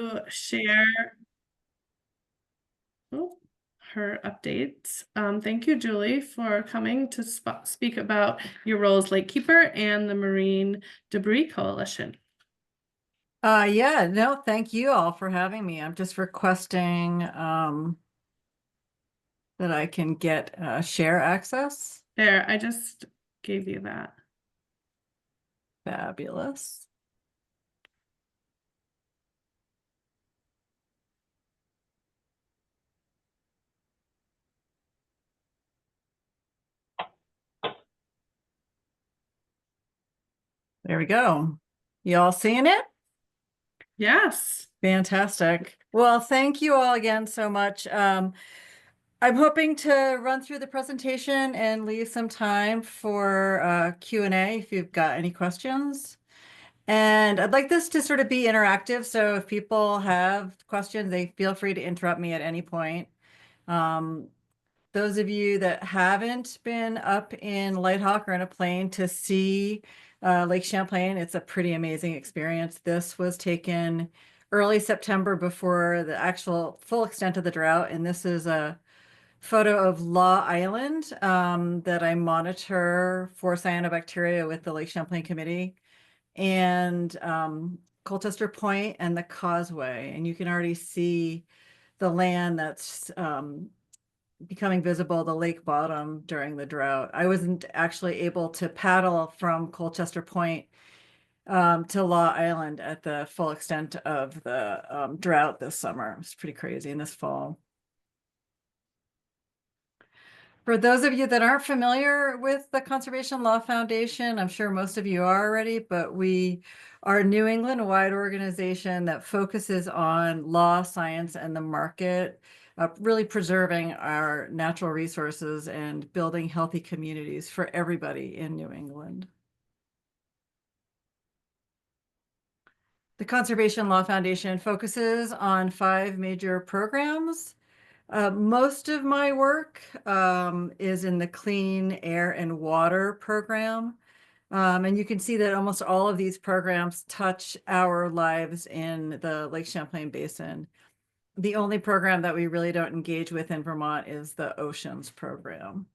to share oh, her updates. Thank you, Julie, for coming to speak about your role as Lakekeeper and the Marine Debris Coalition. Yeah, no, thank you all for having me. I'm just requesting that I can get share access. There, I just gave you that. Fabulous. There we go. You all seeing it? Yes. Fantastic. Well, thank you all again so much. I'm hoping to run through the presentation and leave some time for Q&A if you've got any questions. And I'd like this to sort of be interactive, so if people have questions, they feel free to interrupt me at any point. Those of you that haven't been up in Lighthawk or in a plane to see Lake Champlain, it's a pretty amazing experience. This was taken early September before the actual full extent of the drought, and this is a photo of Law Island that I monitor for cyanobacteria with the Lake Champlain Committee, and Colchester Point and the Causeway. And you can already see the land that's becoming visible, the lake bottom during the drought. I wasn't actually able to paddle from Colchester Point to Law Island at the full extent of the drought this summer. It was pretty crazy in this fall. For those of you that aren't familiar with the Conservation Law Foundation, I'm sure most of you are already, but we are a New England-wide organization that focuses on law, science, and the market, really preserving our natural resources and building healthy communities for everybody in New England. The Conservation Law Foundation focuses on 5 major programs. Most of my work is in the Clean Air and Water program. And you can see that almost all of these programs touch our lives in the Lake Champlain Basin. The only program that we really don't engage with in Vermont is the Oceans program.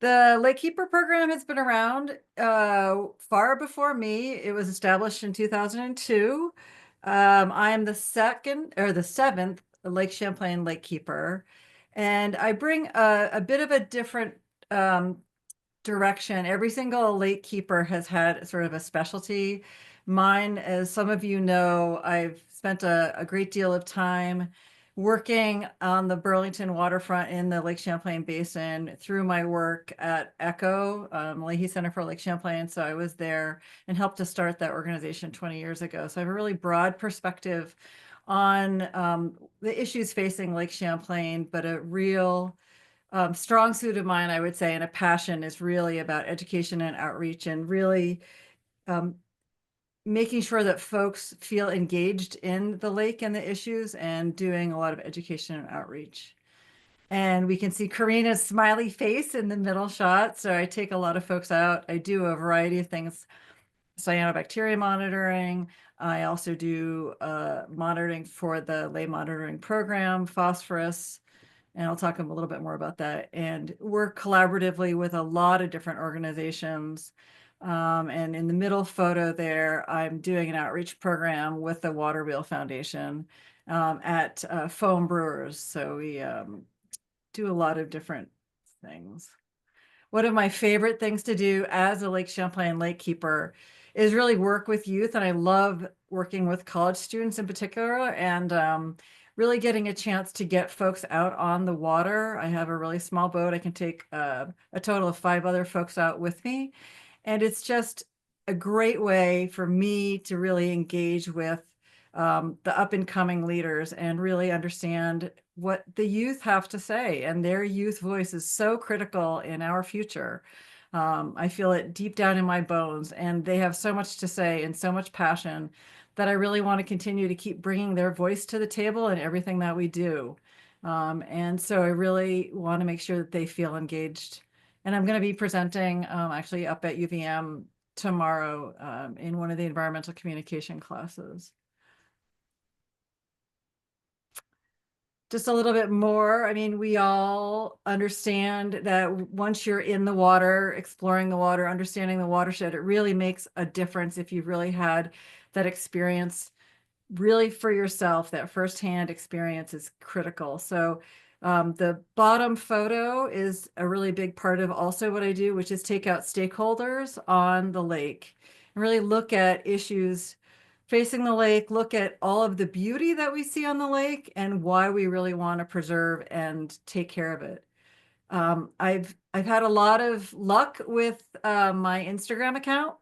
The Lakekeeper program has been around far before me. It was established in 2002. I am the seventh Lake Champlain Lakekeeper, and I bring a bit of a different direction. Every single Lakekeeper has had sort of a specialty. Mine, as some of you know, I've spent a great deal of time working on the Burlington waterfront in the Lake Champlain Basin through my work at ECHO, Leahy Center for Lake Champlain. So I was there and helped to start that organization 20 years ago. So I have a really broad perspective on the issues facing Lake Champlain, but a real strong suit of mine, I would say, and a passion is really about education and outreach and really making sure that folks feel engaged in the lake and the issues and doing a lot of education and outreach. And we can see Karina's smiley face in the middle shot. So I take a lot of folks out. I do a variety of things, cyanobacteria monitoring. I also do monitoring for the lay monitoring program, phosphorus, and I'll talk a little bit more about that. And work collaboratively with a lot of different organizations. And in the middle photo there, I'm doing an outreach program with the Water Wheel Foundation at Foam Brewers. So we do a lot of different things. One of my favorite things to do as a Lake Champlain Lake Keeper is really work with youth. And I love working with college students in particular, and really getting a chance to get folks out on the water. I have a really small boat. I can take a total of 5 other folks out with me. And it's just a great way for me to really engage with the up and coming leaders and really understand what the youth have to say. And their youth voice is so critical in our future. I feel it deep down in my bones, and they have so much to say and so much passion that I really want to continue to keep bringing their voice to the table in everything that we do. And so I really want to make sure that they feel engaged. And I'm going to be presenting actually up at UVM tomorrow in one of the environmental communication classes. Just a little bit more. I mean, we all understand that once you're in the water, exploring the water, understanding the watershed, it really makes a difference if you've really had that experience really for yourself. That firsthand experience is critical. So the bottom photo is a really big part of also what I do, which is take out stakeholders on the lake and really look at issues facing the lake, look at all of the beauty that we see on the lake and why we really want to preserve and take care of it. I've had a lot of luck with my Instagram account.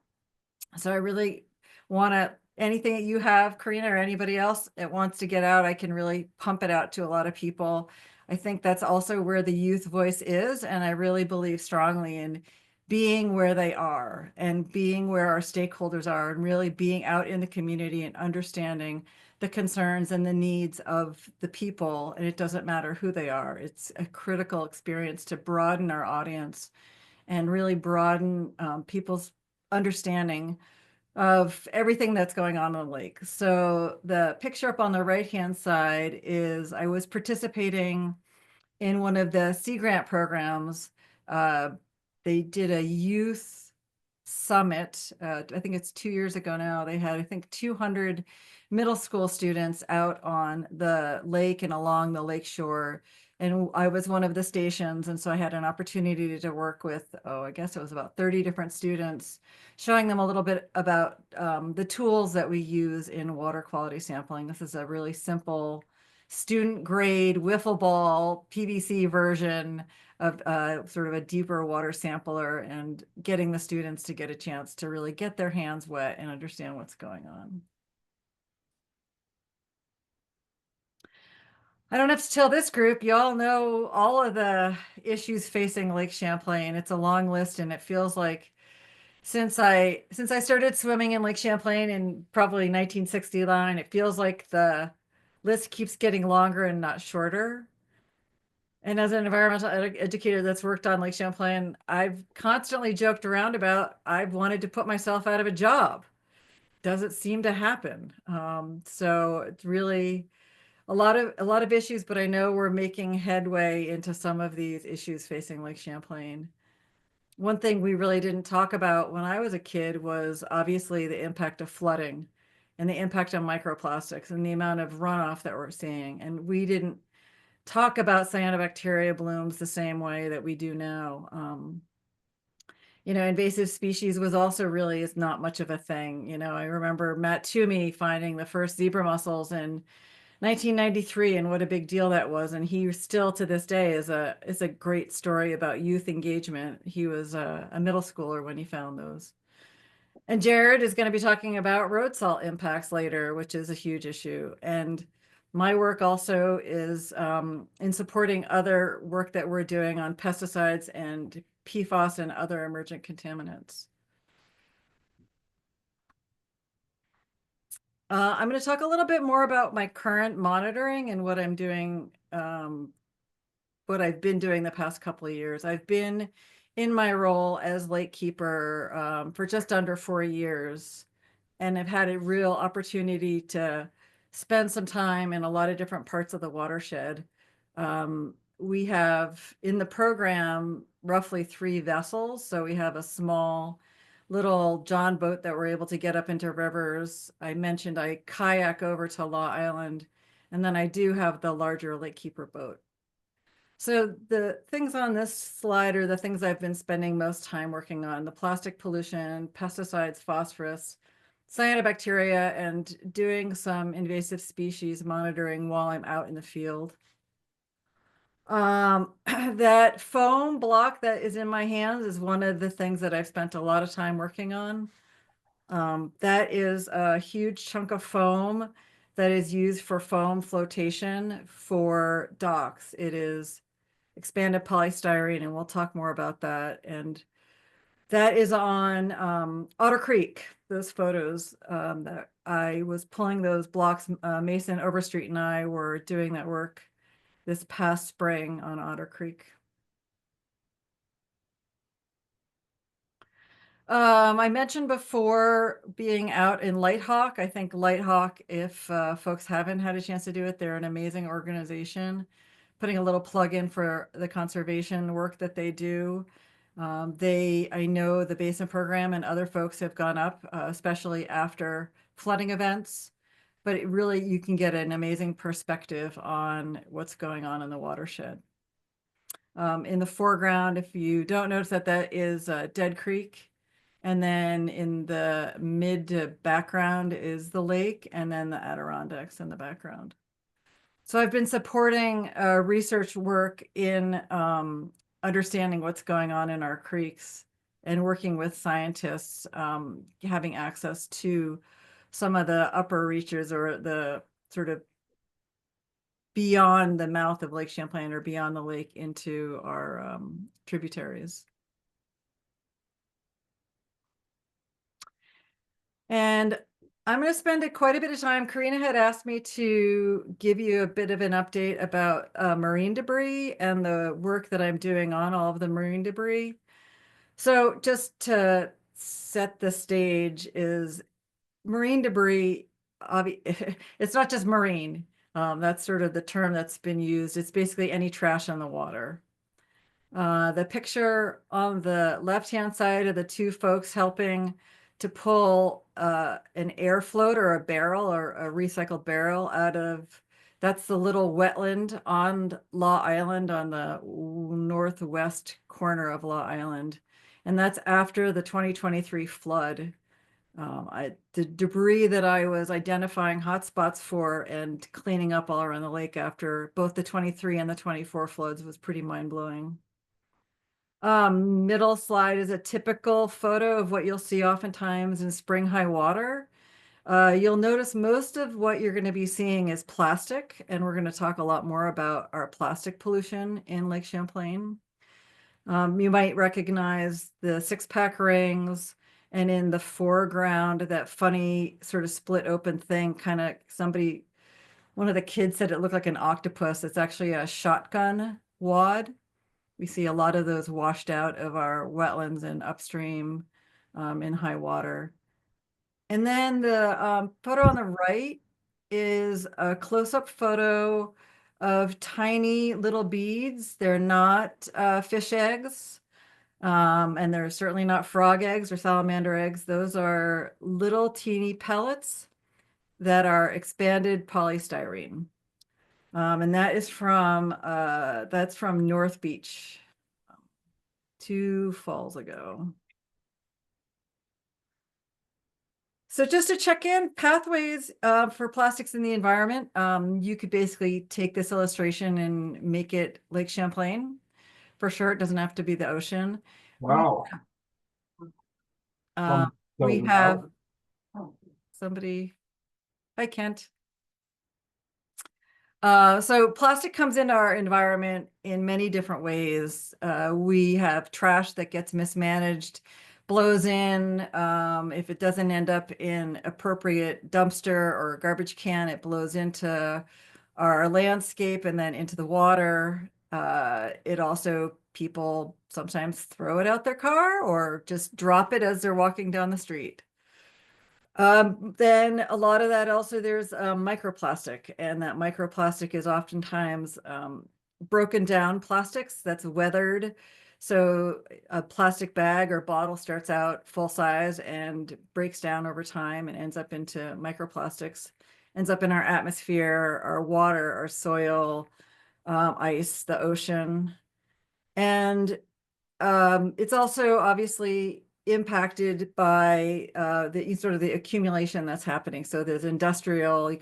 So I really want to, anything that you have, Karina, or anybody else that wants to get out, I can really pump it out to a lot of people. I think that's also where the youth voice is. And I really believe strongly in being where they are and being where our stakeholders are and really being out in the community and understanding the concerns and the needs of the people. And it doesn't matter who they are. It's a critical experience to broaden our audience and really broaden people's understanding of everything that's going on the lake. So the picture up on the right-hand side is I was participating in one of the Sea Grant programs. They did a youth summit. I think it's 2 years ago now. They had, I think, 200 middle school students out on the lake and along the lake shore. And I was one of the stations. And so I had an opportunity to work with, I guess it was about 30 different students, showing them a little bit about the tools that we use in water quality sampling. This is a really simple student grade wiffle ball PVC version of sort of a deeper water sampler and getting the students to get a chance to really get their hands wet and understand what's going on. I don't have to tell this group, you all know all of the issues facing Lake Champlain. It's a long list and it feels like since I started swimming in Lake Champlain in probably 1969, it feels like the list keeps getting longer and not shorter. And as an environmental educator that's worked on Lake Champlain, I've constantly joked around about I've wanted to put myself out of a job. Doesn't seem to happen. So it's really a lot of issues, but I know we're making headway into some of these issues facing Lake Champlain. One thing we really didn't talk about when I was a kid was obviously the impact of flooding and the impact on microplastics and the amount of runoff that we're seeing. And we didn't talk about cyanobacteria blooms the same way that we do now. Invasive species was also really is not much of a thing. I remember Matt Toomey finding the first zebra mussels in 1993 and what a big deal that was. And he still to this day is a great story about youth engagement. He was a middle schooler when he found those. And Jared is going to be talking about road salt impacts later, which is a huge issue. And my work also is in supporting other work that we're doing on pesticides and PFAS and other emergent contaminants. I'm going to talk a little bit more about my current monitoring and what I'm doing, what I've been doing the past couple of years. I've been in my role as lake keeper for just under 4 years, and I've had a real opportunity to spend some time in a lot of different parts of the watershed. We have in the program roughly 3 vessels. So we have a small little John boat that we're able to get up into rivers. I mentioned I kayak over to Law Island, and then I do have the larger lake keeper boat. So the things on this slide are the things I've been spending most time working on: the plastic pollution, pesticides, phosphorus, cyanobacteria, and doing some invasive species monitoring while I'm out in the field. That foam block that is in my hands is one of the things that I've spent a lot of time working on. That is a huge chunk of foam that is used for foam flotation for docks. It is expanded polystyrene, and we'll talk more about that. And that is on Otter Creek, those photos that I was pulling those blocks. Mason Overstreet and I were doing that work this past spring on Otter Creek. I mentioned before being out in Lighthawk. I think Lighthawk, if folks haven't had a chance to do it, they're an amazing organization. Putting a little plug in for the conservation work that they do. I know the Basin Program and other folks have gone up, especially after flooding events. But it really, you can get an amazing perspective on what's going on in the watershed. In the foreground, if you don't notice that, that is Dead Creek. And then in the mid to background is the lake, and then the Adirondacks in the background. So I've been supporting research work in understanding what's going on in our creeks and working with scientists, having access to some of the upper reaches or the sort of beyond the mouth of Lake Champlain or beyond the lake into our tributaries. And I'm going to spend quite a bit of time. Karina had asked me to give you a bit of an update about marine debris and the work that I'm doing on all of the marine debris. So just to set the stage is marine debris, it's not just marine. That's sort of the term that's been used. It's basically any trash on the water. The picture on the left-hand side of the two folks helping to pull an air float or a barrel or a recycled barrel out of, that's the little wetland on Law Island on the northwest corner of Law Island. And that's after the 2023 flood. The debris that I was identifying hotspots for and cleaning up all around the lake after both the 23 and the 24 floods was pretty mind-blowing. Middle slide is a typical photo of what you'll see oftentimes in spring high water. You'll notice most of what you're going to be seeing is plastic, and we're going to talk a lot more about our plastic pollution in Lake Champlain. You might recognize the six-pack rings, and in the foreground, that funny sort of split open thing, kind of one of the kids said it looked like an octopus. It's actually a shotgun wad. We see a lot of those washed out of our wetlands and upstream in high water. And then the photo on the right is a close-up photo of tiny little beads. They're not fish eggs, and they're certainly not frog eggs or salamander eggs. Those are little teeny pellets that are expanded polystyrene. And that's from North Beach 2 falls ago. So just to check in, pathways for plastics in the environment, you could basically take this illustration and make it Lake Champlain. For sure, it doesn't have to be the ocean. Wow. We have somebody. Hi, Kent. So plastic comes into our environment in many different ways. We have trash that gets mismanaged, blows in. If it doesn't end up in appropriate dumpster or garbage can, it blows into our landscape and then into the water. It also, people sometimes throw it out their car or just drop it as they're walking down the street. Then a lot of that also there's microplastic, and that microplastic is oftentimes broken down plastics that's weathered. So a plastic bag or bottle starts out full size and breaks down over time and ends up into microplastics, ends up in our atmosphere, our water, our soil, ice, the ocean. And it's also obviously impacted by the sort of the accumulation that's happening. So there's industrial,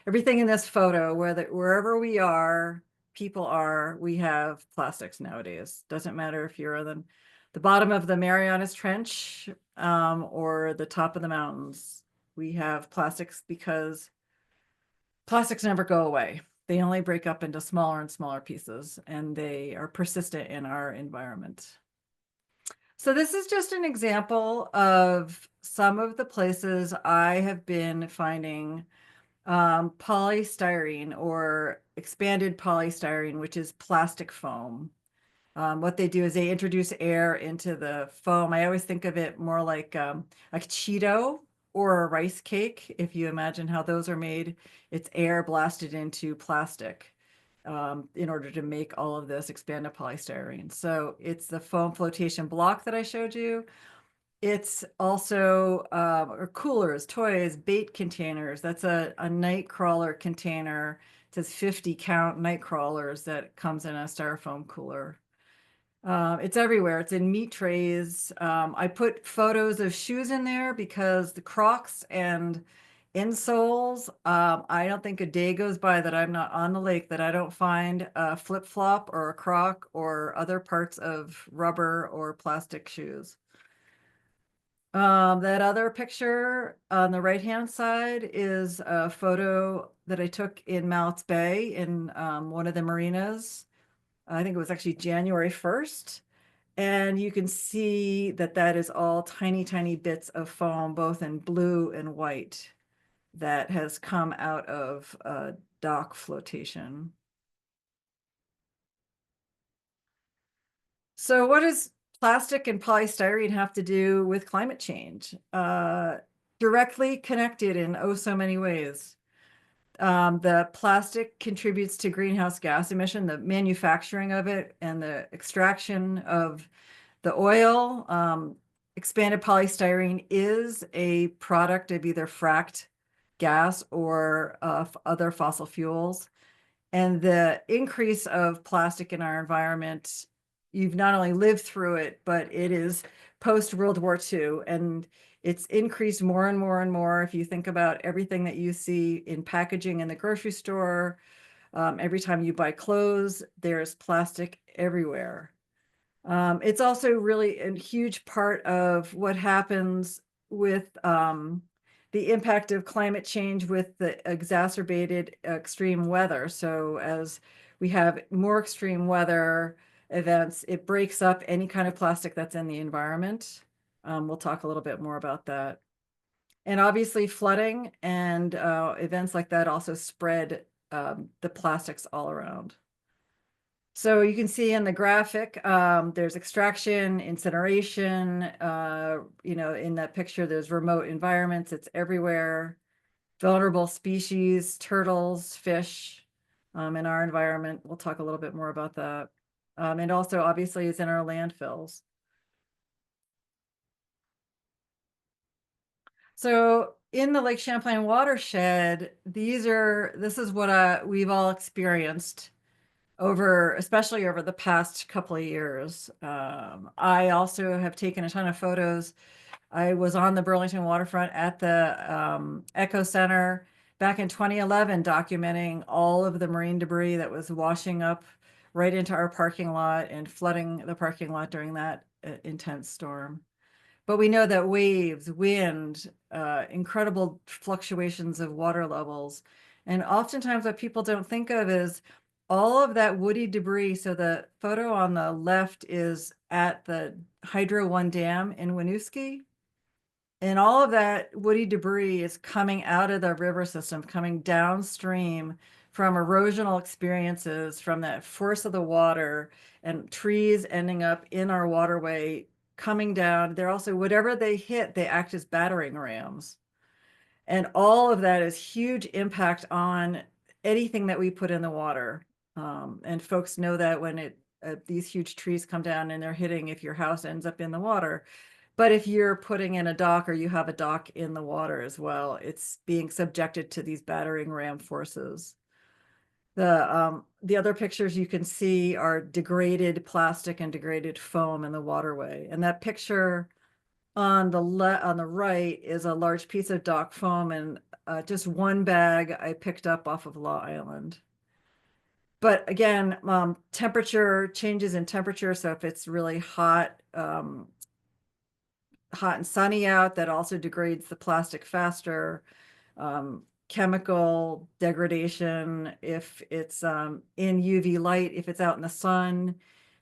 everything in this photo, wherever we are, people are, we have plastics nowadays. Doesn't matter if you're on the bottom of the Marianas Trench or the top of the mountains. We have plastics because plastics never go away. They only break up into smaller and smaller pieces, and they are persistent in our environment. So this is just an example of some of the places I have been finding polystyrene or expanded polystyrene, which is plastic foam. What they do is they introduce air into the foam. I always think of it more like a Cheeto or a rice cake. If you imagine how those are made, it's air blasted into plastic in order to make all of this expanded polystyrene. So it's the foam flotation block that I showed you. It's also or coolers, toys, bait containers. That's a night crawler container. It says 50 count night crawlers that comes in a styrofoam cooler. It's everywhere. It's in meat trays. I put photos of shoes in there because the Crocs and insoles, I don't think a day goes by that I'm not on the lake that I don't find a flip-flop or a Croc or other parts of rubber or plastic shoes. That other picture on the right-hand side is a photo that I took in Mallets Bay in one of the marinas. I think it was actually January 1st. And you can see that that is all tiny, tiny bits of foam, both in blue and white, that has come out of dock flotation. So what does plastic and polystyrene have to do with climate change? Directly connected in oh so many ways. The plastic contributes to greenhouse gas emission, the manufacturing of it and the extraction of the oil. Expanded polystyrene is a product of either fracked gas or other fossil fuels. And the increase of plastic in our environment, you've not only lived through it, but it is post-World War II. And it's increased more and more and more. If you think about everything that you see in packaging in the grocery store, every time you buy clothes, there's plastic everywhere. It's also really a huge part of what happens with the impact of climate change with the exacerbated extreme weather. So as we have more extreme weather events, it breaks up any kind of plastic that's in the environment. We'll talk a little bit more about that. And obviously flooding and events like that also spread the plastics all around. So you can see in the graphic, there's extraction, incineration, in that picture, there's remote environments, it's everywhere. Vulnerable species, turtles, fish, in our environment. We'll talk a little bit more about that. And also obviously it's in our landfills. So in the Lake Champlain watershed, this is what we've all experienced especially over the past couple of years. I also have taken a ton of photos. I was on the Burlington waterfront at the Echo Center back in 2011, documenting all of the marine debris that was washing up right into our parking lot and flooding the parking lot during that intense storm. But we know that waves, wind, incredible fluctuations of water levels, and oftentimes what people don't think of is all of that woody debris. So the photo on the left is at the Hydro One Dam in Winooski. And all of that woody debris is coming out of the river system, coming downstream from erosional experiences, from that force of the water and trees ending up in our waterway, coming down. They're also, whatever they hit, they act as battering rams. And all of that is huge impact on anything that we put in the water. And folks know that when these huge trees come down and they're hitting, if your house ends up in the water. But if you're putting in a dock or you have a dock in the water as well, it's being subjected to these battering ram forces. The other pictures you can see are degraded plastic and degraded foam in the waterway. And that picture on the right is a large piece of dock foam and just one bag I picked up off of Law Island. But again, temperature changes in temperature. So if it's really hot and sunny out, that also degrades the plastic faster. Chemical degradation, if it's in UV light, if it's out in the sun,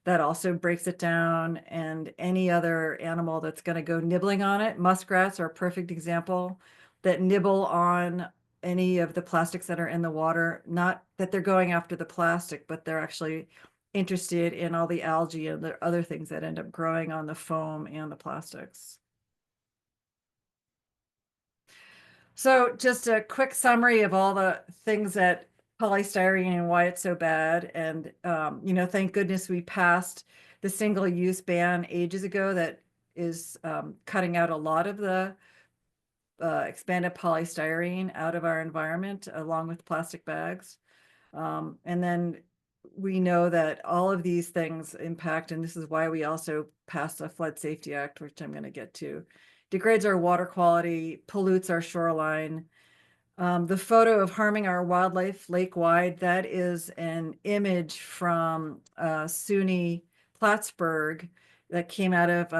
that also breaks it down. And any other animal that's going to go nibbling on it, muskrats are a perfect example, that nibble on any of the plastics that are in the water. Not that they're going after the plastic, but they're actually interested in all the algae and the other things that end up growing on the foam and the plastics. So just a quick summary of all the things that polystyrene and why it's so bad. And, thank goodness we passed the single-use ban ages ago that is cutting out a lot of the expanded polystyrene out of our environment, along with plastic bags. And then we know that all of these things impact, and this is why we also passed the Flood Safety Act, which I'm going to get to, degrades our water quality, pollutes our shoreline. The photo of harming our wildlife lake-wide, that is an image from SUNY Plattsburgh that came out of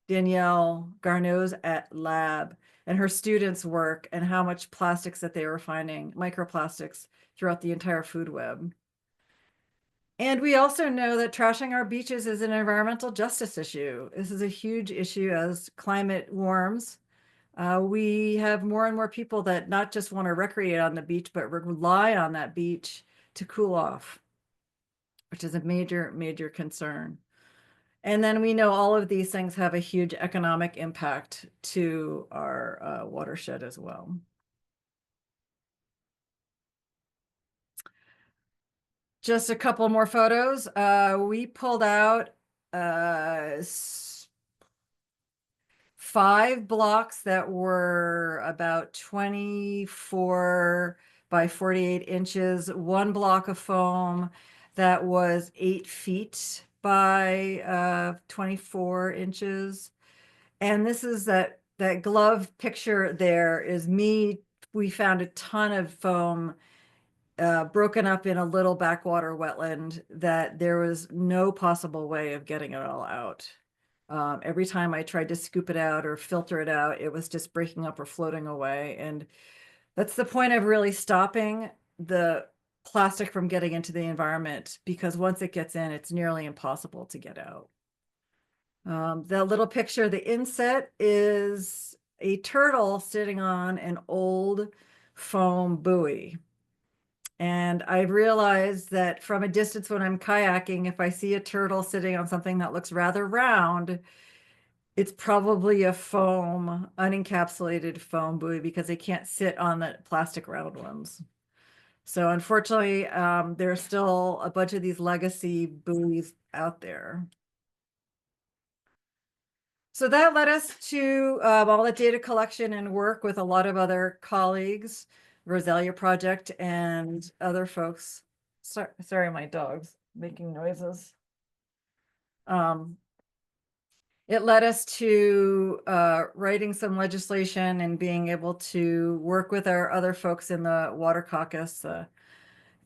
Danielle Garneau's lab and her students' work, and how much plastics that they were finding, microplastics, throughout the entire food web. And we also know that trashing our beaches is an environmental justice issue. This is a huge issue as climate warms. We have more and more people that not just want to recreate on the beach, but rely on that beach to cool off, which is a major, major concern. And then we know all of these things have a huge economic impact to our watershed as well. Just a couple more photos. We pulled out 5 blocks that were about 24 by 48 inches, 1 block of foam that was 8 feet by 24 inches. And this is that glove picture there is me. We found a ton of foam broken up in a little backwater wetland that there was no possible way of getting it all out. Every time I tried to scoop it out or filter it out, it was just breaking up or floating away. And that's the point of really stopping the plastic from getting into the environment, because once it gets in, it's nearly impossible to get out. The little picture, the inset, is a turtle sitting on an old foam buoy. And I've realized that from a distance when I'm kayaking, if I see a turtle sitting on something that looks rather round, it's probably a foam, unencapsulated foam buoy, because they can't sit on the plastic round ones. So unfortunately, there's still a bunch of these legacy buoys out there. So that led us to all the data collection and work with a lot of other colleagues, Rosalia Project and other folks. Sorry, my dog's making noises. It led us to writing some legislation and being able to work with our other folks in the Water Caucus,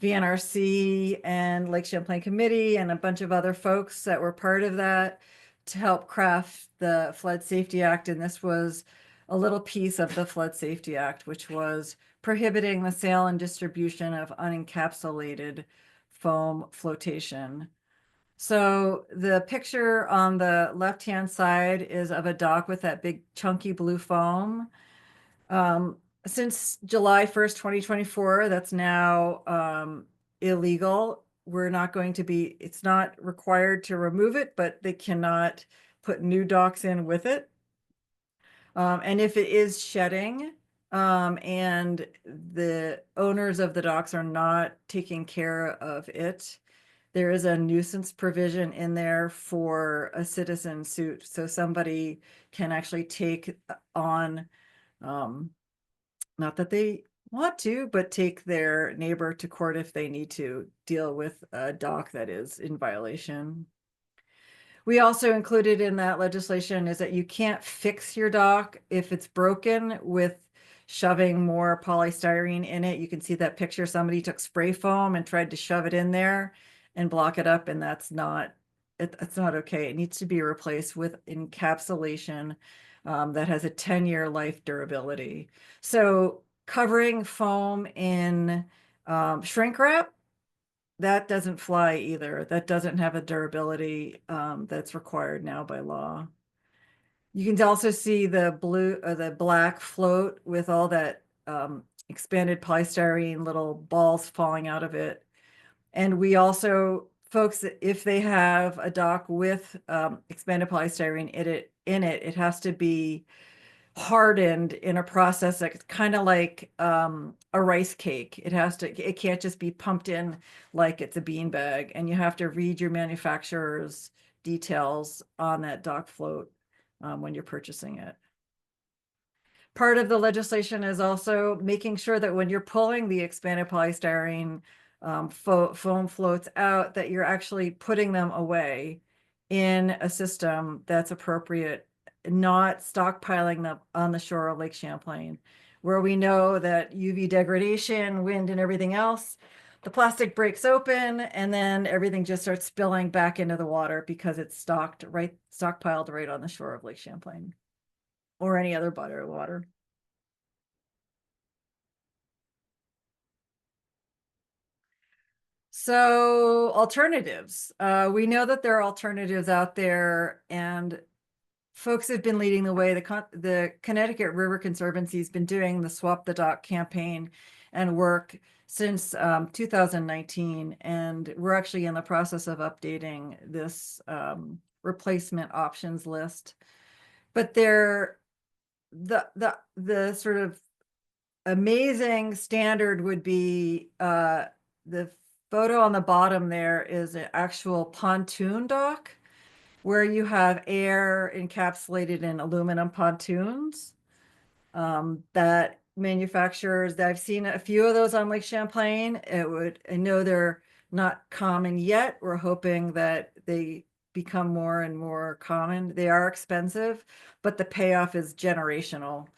VNRC and Lake Champlain Committee, and a bunch of other folks that were part of that to help craft the Flood Safety Act. And this was a little piece of the Flood Safety Act, which was prohibiting the sale and distribution of unencapsulated foam flotation. So the picture on the left-hand side is of a dock with that big chunky blue foam. Since July 1st, 2024, that's now illegal. We're not going to be, it's not required to remove it, but they cannot put new docks in with it. And if it is shedding, and the owners of the docks are not taking care of it, there is a nuisance provision in there for a citizen suit. So somebody can actually take on, not that they want to, but take their neighbor to court if they need to deal with a dock that is in violation. We also included in that legislation is that you can't fix your dock if it's broken with shoving more polystyrene in it. You can see that picture. Somebody took spray foam and tried to shove it in there and block it up, and that's not, it's not okay. It needs to be replaced with encapsulation that has a 10-year life durability. So covering foam in shrink wrap, that doesn't fly either. That doesn't have a durability that's required now by law. You can also see the blue or the black float with all that expanded polystyrene little balls falling out of it. And we also, folks, if they have a dock with expanded polystyrene in it, it has to be hardened in a process that's kind of like a rice cake. It can't just be pumped in like it's a bean bag, and you have to read your manufacturer's details on that dock float when you're purchasing it. Part of the legislation is also making sure that when you're pulling the expanded polystyrene foam floats out, that you're actually putting them away in a system that's appropriate, not stockpiling them on the shore of Lake Champlain, where we know that UV degradation, wind, and everything else, the plastic breaks open, and then everything just starts spilling back into the water because it's stockpiled right on the shore of Lake Champlain or any other body of water. So alternatives. We know that there are alternatives out there, and folks have been leading the way. The Connecticut River Conservancy has been doing the Swap the Dock campaign and work since 2019, and we're actually in the process of updating this replacement options list. But the sort of amazing standard would be the photo on the bottom there is an actual pontoon dock where you have air encapsulated in aluminum pontoons that manufacturers that I've seen a few of those on Lake Champlain. I know they're not common yet. We're hoping that they become more and more common. They are expensive, but the payoff is generational.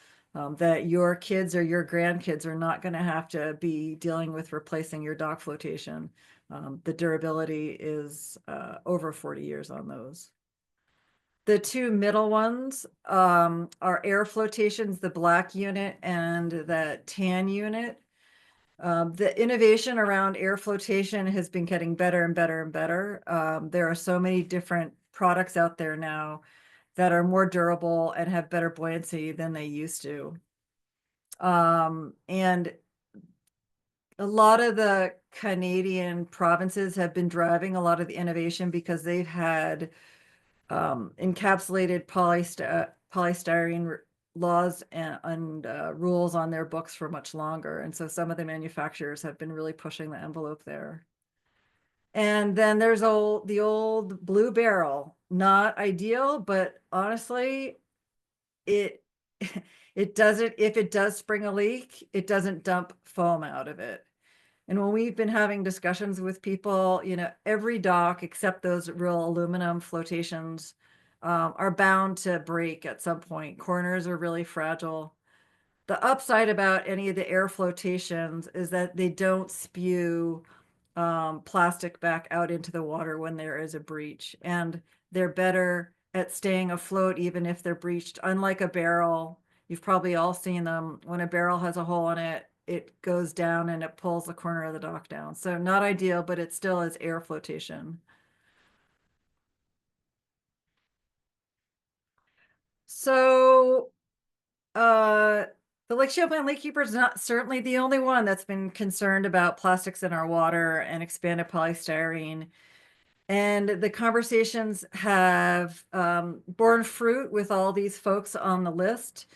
That your kids or your grandkids are not going to have to be dealing with replacing your dock flotation. The durability is over 40 years on those. The two middle ones are air flotations, the black unit and the tan unit. The innovation around air flotation has been getting better and better and better. There are so many different products out there now that are more durable and have better buoyancy than they used to. And a lot of the Canadian provinces have been driving a lot of the innovation because they've had encapsulated polystyrene laws and rules on their books for much longer. And so some of the manufacturers have been really pushing the envelope there. And then there's the old blue barrel, not ideal, but honestly, it doesn't, if it does spring a leak, it doesn't dump foam out of it. And when we've been having discussions with people, every dock except those real aluminum flotations are bound to break at some point. Corners are really fragile. The upside about any of the air flotations is that they don't spew plastic back out into the water when there is a breach, and they're better at staying afloat even if they're breached. Unlike a barrel, you've probably all seen them. When a barrel has a hole in it, it goes down and it pulls the corner of the dock down. So not ideal, but it still is air flotation. So the Lake Champlain Lake Keeper is not certainly the only one that's been concerned about plastics in our water and expanded polystyrene. And the conversations have borne fruit with all these folks on the list: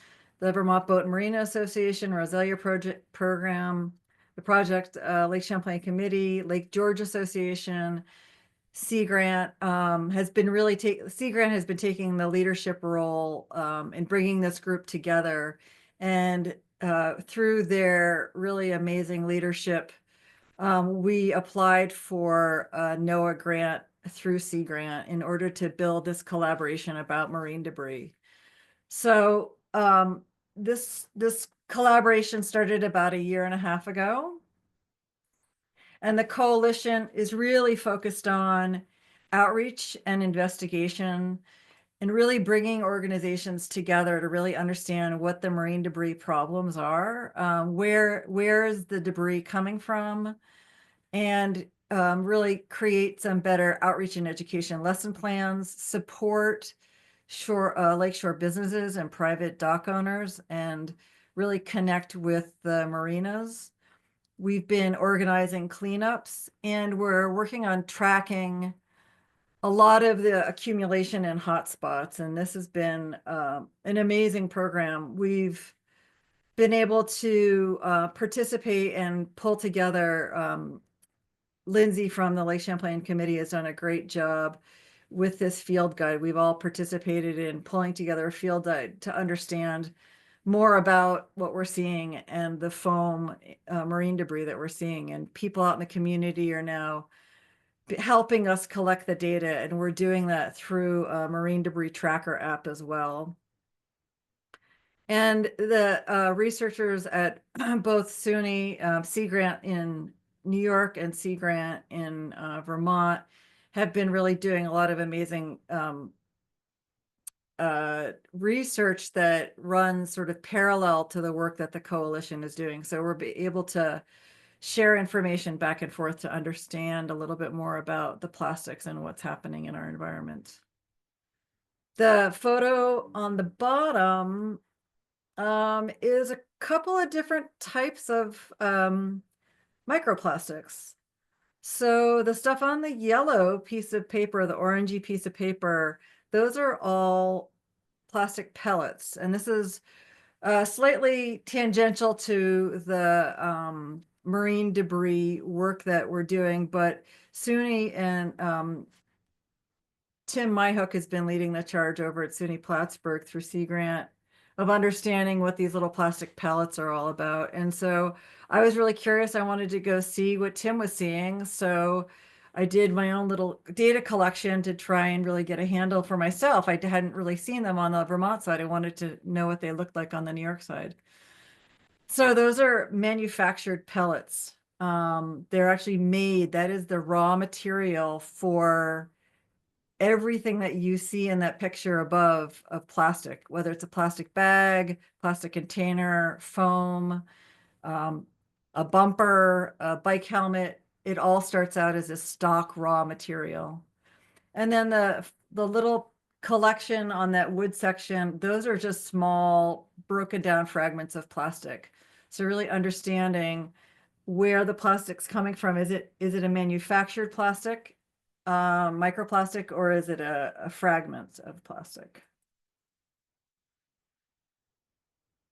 the Vermont Boat and Marina Association, Roselia Program, the Project Lake Champlain Committee, Lake George Association. Sea Grant has been taking the leadership role in bringing this group together, and through their really amazing leadership, we applied for a NOAA grant through Sea Grant in order to build this collaboration about marine debris. So this collaboration started about a year and a half ago. And the coalition is really focused on outreach and investigation and really bringing organizations together to really understand what the marine debris problems are, where is the debris coming from, and really create some better outreach and education lesson plans, support lakeshore businesses and private dock owners, and really connect with the marinas. we've been organizing cleanups, and we're working on tracking a lot of the accumulation in hotspots. And this has been an amazing program. We've been able to participate and pull together. Lindsay from the Lake Champlain Committee has done a great job with this field guide. We've all participated in pulling together a field guide to understand more about what we're seeing and the foam marine debris that we're seeing. And people out in the community are now helping us collect the data, and we're doing that through a marine debris tracker app as well. And the researchers at both SUNY, Sea Grant in New York and Sea Grant in Vermont have been really doing a lot of amazing research that runs sort of parallel to the work that the coalition is doing. So we're able to share information back and forth to understand a little bit more about the plastics and what's happening in our environment. The photo on the bottom is a couple of different types of microplastics. So the stuff on the yellow piece of paper, the orangey piece of paper, those are all plastic pellets. And this is slightly tangential to the marine debris work that we're doing, but SUNY and Tim Myhook has been leading the charge over at SUNY Plattsburgh through Sea Grant of understanding what these little plastic pellets are all about. And so I was really curious. I wanted to go see what Tim was seeing. So I did my own little data collection to try and really get a handle for myself. I hadn't really seen them on the Vermont side. I wanted to know what they looked like on the New York side. So those are manufactured pellets. They're actually made, that is the raw material for everything that you see in that picture above of plastic, whether it's a plastic bag, plastic container, foam, a bumper, a bike helmet. It all starts out as a stock raw material. And then the little collection on that wood section, those are just small broken down fragments of plastic. So really understanding where the plastic's coming from. Is it a manufactured plastic, microplastic, or is it a fragment of plastic?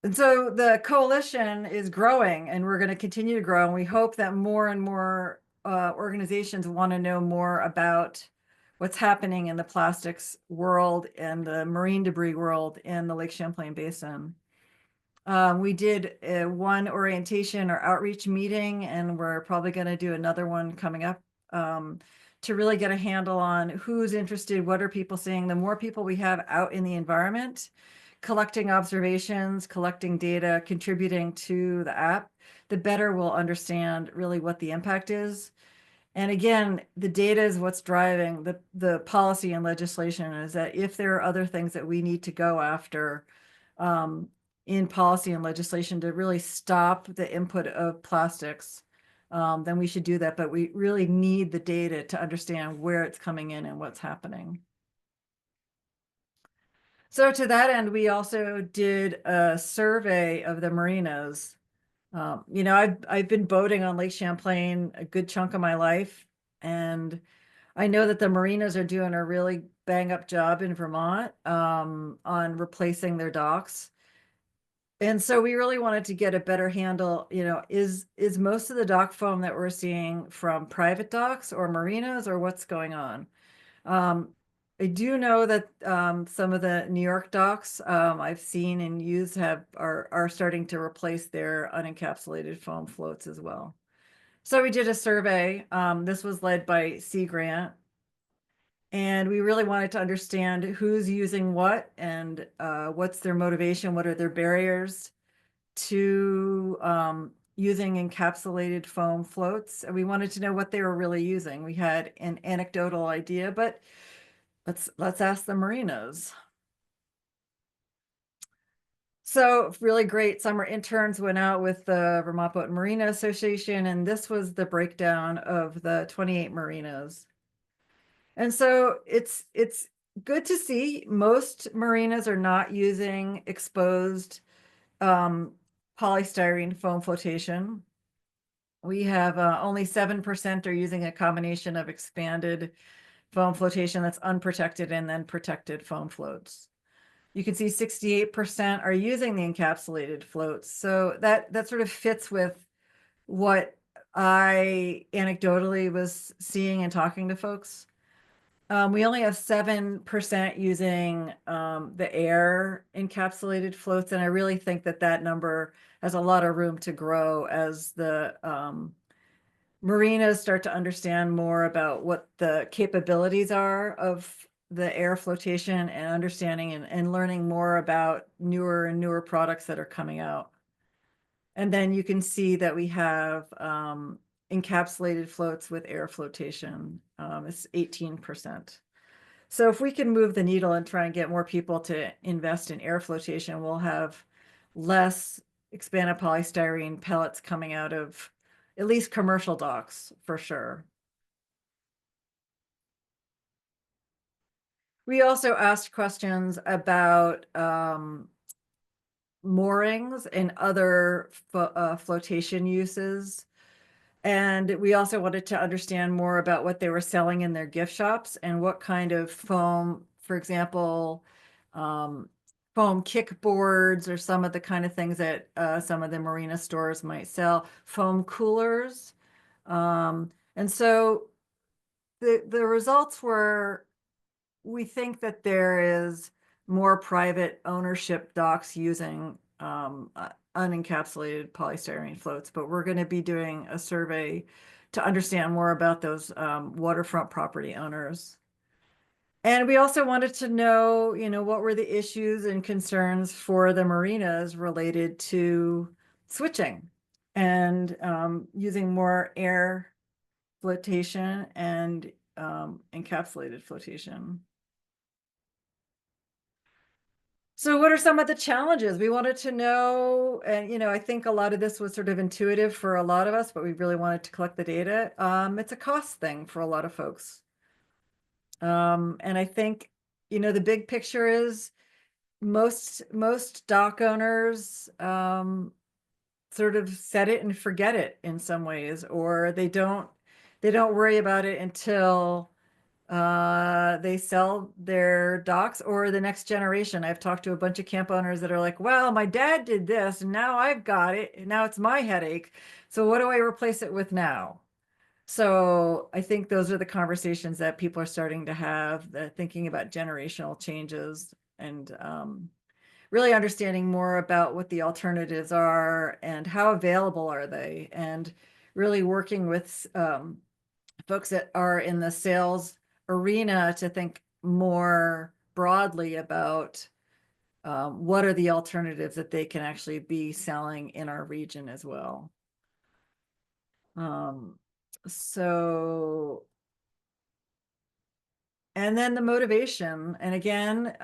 And so the coalition is growing, and we're going to continue to grow. And we hope that more and more organizations want to know more about what's happening in the plastics world and the marine debris world in the Lake Champlain Basin. We did one orientation or outreach meeting, and we're probably going to do another one coming up to really get a handle on who's interested, what are people seeing. The more people we have out in the environment, collecting observations, collecting data, contributing to the app, the better we'll understand really what the impact is. And again, the data is what's driving the policy and legislation, is that if there are other things that we need to go after in policy and legislation to really stop the input of plastics, then we should do that. But we really need the data to understand where it's coming in and what's happening. So to that end, we also did a survey of the marinas. You know, I've been boating on Lake Champlain a good chunk of my life, and I know that the marinas are doing a really bang up job in Vermont on replacing their docks. And so we really wanted to get a better handle, you know, is most of the dock foam that we're seeing from private docks or marinas, or what's going on? I do know that some of the New York docks I've seen and used are starting to replace their unencapsulated foam floats as well. So we did a survey. This was led by Sea Grant, and we really wanted to understand who's using what and what's their motivation, what are their barriers to using encapsulated foam floats. And we wanted to know what they were really using. We had an anecdotal idea, but let's ask the marinas. So really great summer interns went out with the Vermont Boat and Marina Association, and this was the breakdown of the 28 marinas. And so it's good to see most marinas are not using exposed polystyrene foam flotation. We have only 7% are using a combination of expanded foam flotation that's unprotected and then protected foam floats. You can see 68% are using the encapsulated floats. So that sort of fits with what I anecdotally was seeing and talking to folks. We only have 7% using the air encapsulated floats, and I really think that that number has a lot of room to grow as the marinas start to understand more about what the capabilities are of the air flotation and understanding and learning more about newer and newer products that are coming out. And then you can see that we have encapsulated floats with air flotation. It's 18%. So if we can move the needle and try and get more people to invest in air flotation, we'll have less expanded polystyrene pellets coming out of at least commercial docks for sure. We also asked questions about moorings and other flotation uses. And we also wanted to understand more about what they were selling in their gift shops and what kind of foam, for example, foam kickboards or some of the kind of things that some of the marina stores might sell, foam coolers. And so the results were, we think that there is more private ownership docks using unencapsulated polystyrene floats, but we're going to be doing a survey to understand more about those waterfront property owners. And we also wanted to know, what were the issues and concerns for the marinas related to switching and using more air flotation and encapsulated flotation. So what are some of the challenges? We wanted to know, and I think a lot of this was sort of intuitive for a lot of us, but we really wanted to collect the data. It's a cost thing for a lot of folks. And I think, the big picture is most dock owners sort of set it and forget it in some ways, or they don't worry about it until they sell their docks or the next generation. I've talked to a bunch of camp owners that are like, well, my dad did this and now I've got it and now it's my headache. So what do I replace it with now? So I think those are the conversations that people are starting to have, thinking about generational changes and really understanding more about what the alternatives are and how available are they, and really working with folks that are in the sales arena to think more broadly about what are the alternatives that they can actually be selling in our region as well. So, and then the motivation, and again,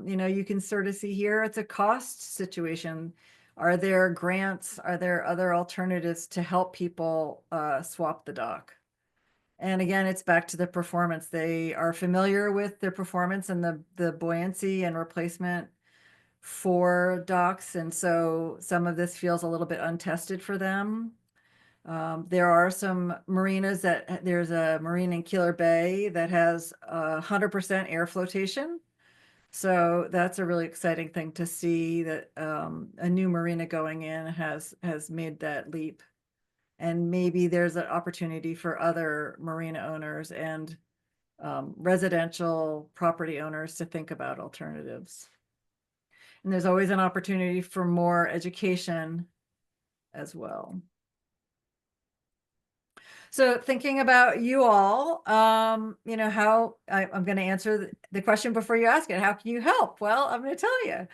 you can sort of see here, it's a cost situation. Are there grants? Are there other alternatives to help people swap the dock? And again, it's back to the performance. They are familiar with their performance and the buoyancy and replacement for docks. And so some of this feels a little bit untested for them. There are some marinas there's a marina in Keeler Bay that has 100% air flotation. So that's a really exciting thing to see, that a new marina going in has made that leap. And maybe there's an opportunity for other marina owners and residential property owners to think about alternatives. And there's always an opportunity for more education as well. So thinking about you all, how I'm going to answer the question before you ask it. How can you help? Well, I'm going to tell you.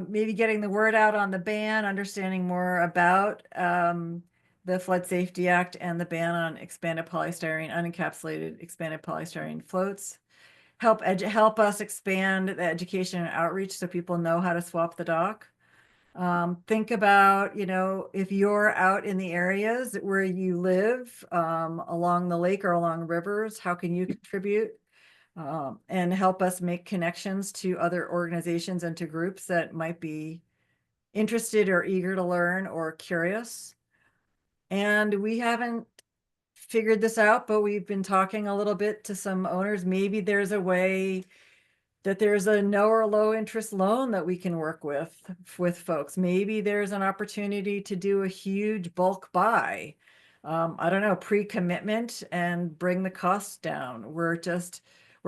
Maybe getting the word out on the ban, understanding more about the Flood Safety Act and the ban on expanded polystyrene, unencapsulated expanded polystyrene floats. Help us expand the education and outreach so people know how to swap the dock. Think about, if you're out in the areas where you live, along the lake or along rivers, how can you contribute and help us make connections to other organizations and to groups that might be interested or eager to learn or curious. And we haven't figured this out, but we've been talking a little bit to some owners. Maybe there's a way that there's a no or low interest loan that we can work with folks. Maybe there's an opportunity to do a huge bulk buy. I don't know, pre-commitment and bring the costs down. We're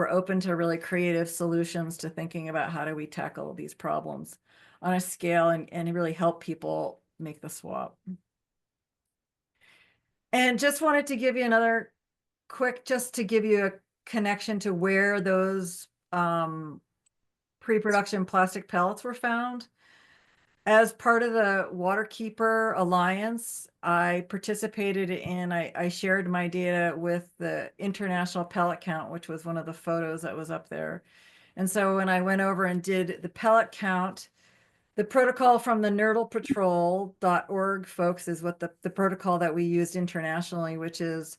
open to really creative solutions to thinking about how do we tackle these problems on a scale and really help people make the swap. And just wanted to give you another quick, just to give you a connection to where those pre-production plastic pellets were found. As part of the Waterkeeper Alliance, I participated in, I shared my data with the International Pellet Count, which was one of the photos that was up there. And so when I went over and did the pellet count, the protocol from the nurdlepatrol.org folks is what the protocol that we used internationally, which is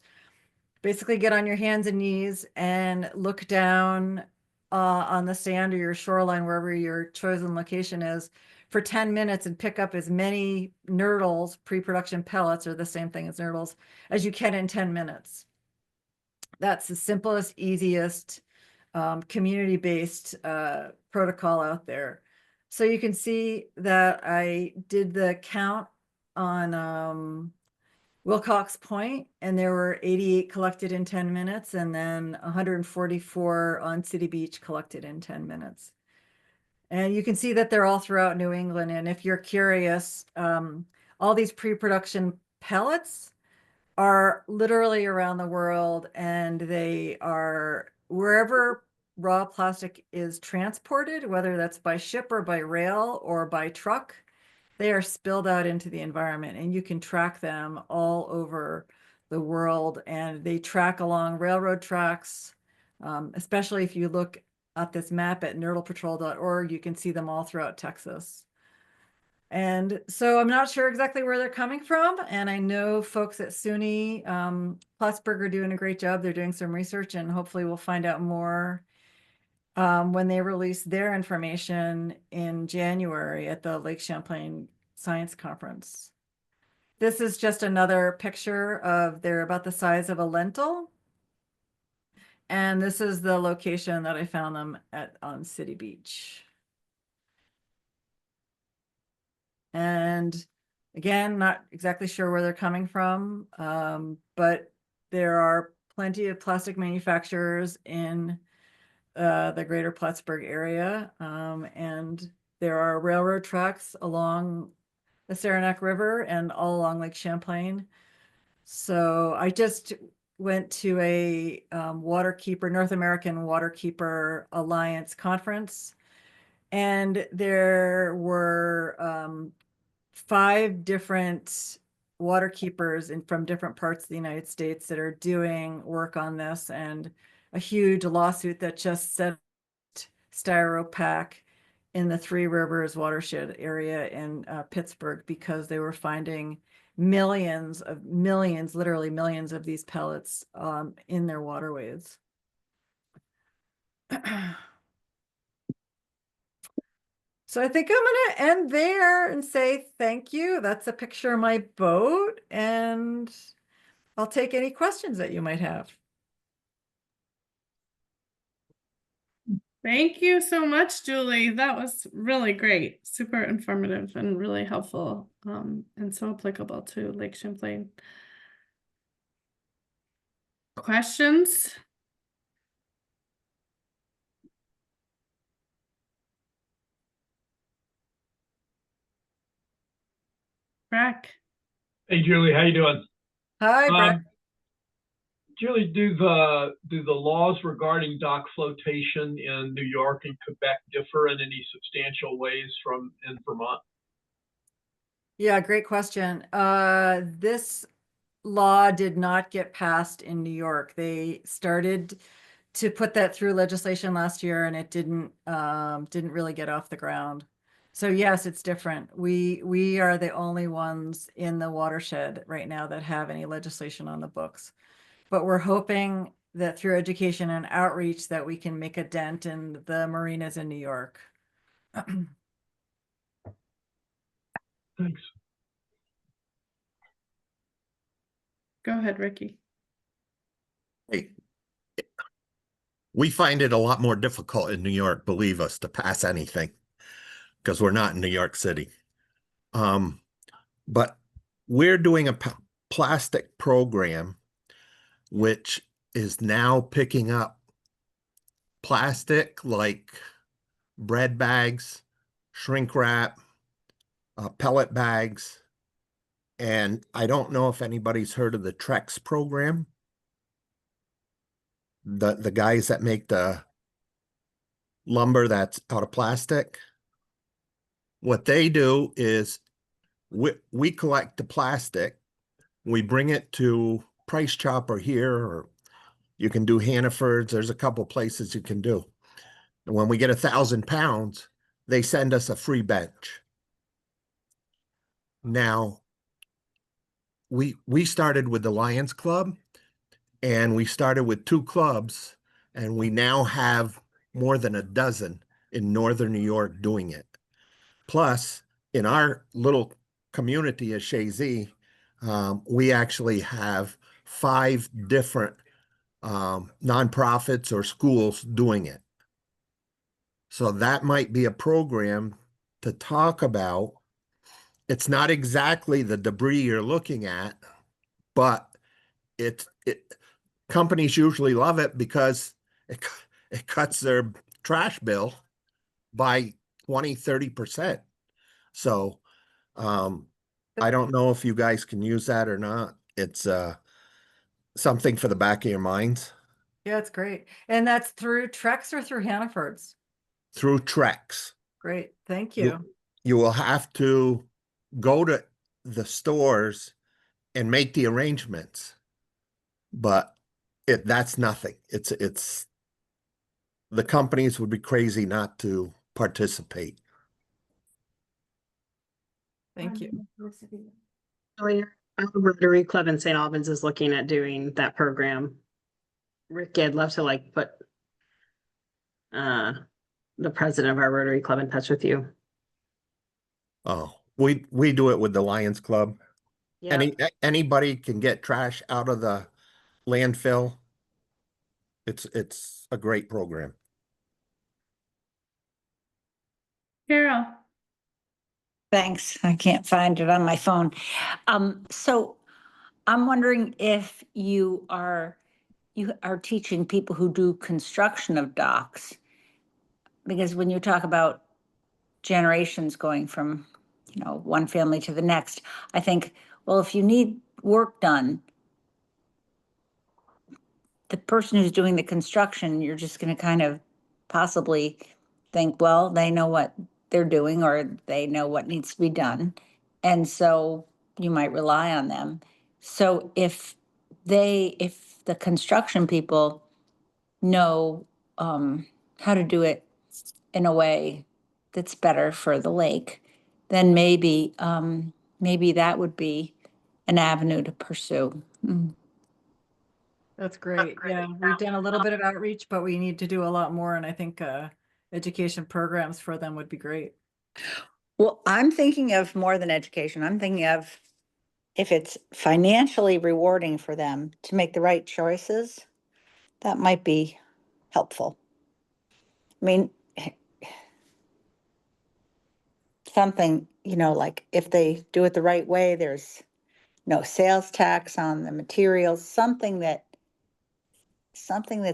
basically get on your hands and knees and look down on the sand or your shoreline, wherever your chosen location is, for 10 minutes and pick up as many nurdles, pre-production pellets, or the same thing as nurdles, as you can in 10 minutes. That's the simplest, easiest, community-based protocol out there. So you can see that I did the count on Wilcox Point, and there were 88 collected in 10 minutes, and then 144 on City Beach collected in 10 minutes. And you can see that they're all throughout New England. And if you're curious, all these pre-production pellets are literally around the world, and they are wherever raw plastic is transported, whether that's by ship or by rail or by truck, they are spilled out into the environment, and you can track them all over the world, and they track along railroad tracks. Especially if you look at this map at nurdlepatrol.org, you can see them all throughout Texas. And so I'm not sure exactly where they're coming from. And I know folks at SUNY Plattsburgh are doing a great job. They're doing some research, and hopefully we'll find out more when they release their information in January at the Lake Champlain Science Conference. This is just another picture of, they're about the size of a lentil. And this is the location that I found them at on City Beach. And again, not exactly sure where they're coming from, but there are plenty of plastic manufacturers in the greater Plattsburgh area, and there are railroad tracks along the Saranac River and all along Lake Champlain. So I just went to a North American Waterkeeper Alliance conference, and there were 5 different waterkeepers from different parts of the United States that are doing work on this, and a huge lawsuit that just set Styropack in the Three Rivers watershed area in Pittsburgh, because they were finding millions, literally millions of these pellets in their waterways. So I think I'm going to end there and say thank you. That's a picture of my boat, and I'll take any questions that you might have. Thank you so much, Julie. That was really great, super informative and really helpful, and so applicable to Lake Champlain. Questions? Brack? Hey, Julie, how you doing? Hi, Brett. Julie, do the laws regarding dock flotation in New York and Quebec differ in any substantial ways from in Vermont? Yeah, great question. This law did not get passed in New York. They started to put that through legislation last year, and it didn't really get off the ground. So yes, it's different. We are the only ones in the watershed right now that have any legislation on the books. But we're hoping that through education and outreach that we can make a dent in the marinas in New York. Thanks. Go ahead, Ricky. Hey, we find it a lot more difficult in New York, believe us, to pass anything because we're not in New York City. But we're doing a plastic program which is now picking up plastic like bread bags, shrink wrap, pellet bags. And I don't know if anybody's heard of the Trex program. The guys that make the lumber that's out of plastic. What they do is we collect the plastic, we bring it to Price Chopper here, or you can do Hannaford's. There's a couple places you can do. And when we get 1,000 pounds, they send us a free bench. Now, we started with the Lions Club, and we started with 2 clubs, and we now have more than a dozen in Northern New York doing it. Plus, in our little community at Shazy, we actually have 5 different nonprofits or schools doing it. So that might be a program to talk about. It's not exactly the debris you're looking at, but it companies usually love it because it cuts their trash bill by 20-30%. So I don't know if you guys can use that or not. It's something for the back of your minds. Yeah, it's great. And that's through Trex or through Hannaford's? Through Trex. Great, thank you. You will have to go to the stores and make the arrangements, but that's nothing. It's the companies would be crazy not to participate. Thank you. Our Rotary Club in St. Albans is looking at doing that program. Ricky, I'd love to like put the president of our Rotary Club in touch with you. Oh, we do it with the Lions Club. Yeah. Anybody can get trash out of the landfill. It's a great program. Carol. Thanks. I can't find it on my phone. So I'm wondering if you are teaching people who do construction of docks, because when you talk about generations going from, one family to the next, I think, well, if you need work done, the person who's doing the construction, you're just going to kind of possibly think, well, they know what they're doing or they know what needs to be done. And so you might rely on them. So if the construction people know how to do it in a way that's better for the lake, then maybe that would be an avenue to pursue. That's great. Yeah, we've done a little bit of outreach, but we need to do a lot more. And I think education programs for them would be great. Well, I'm thinking of more than education. I'm thinking of if it's financially rewarding for them to make the right choices, that might be helpful. I mean, something, like if they do it the right way, there's no sales tax on the materials, something that's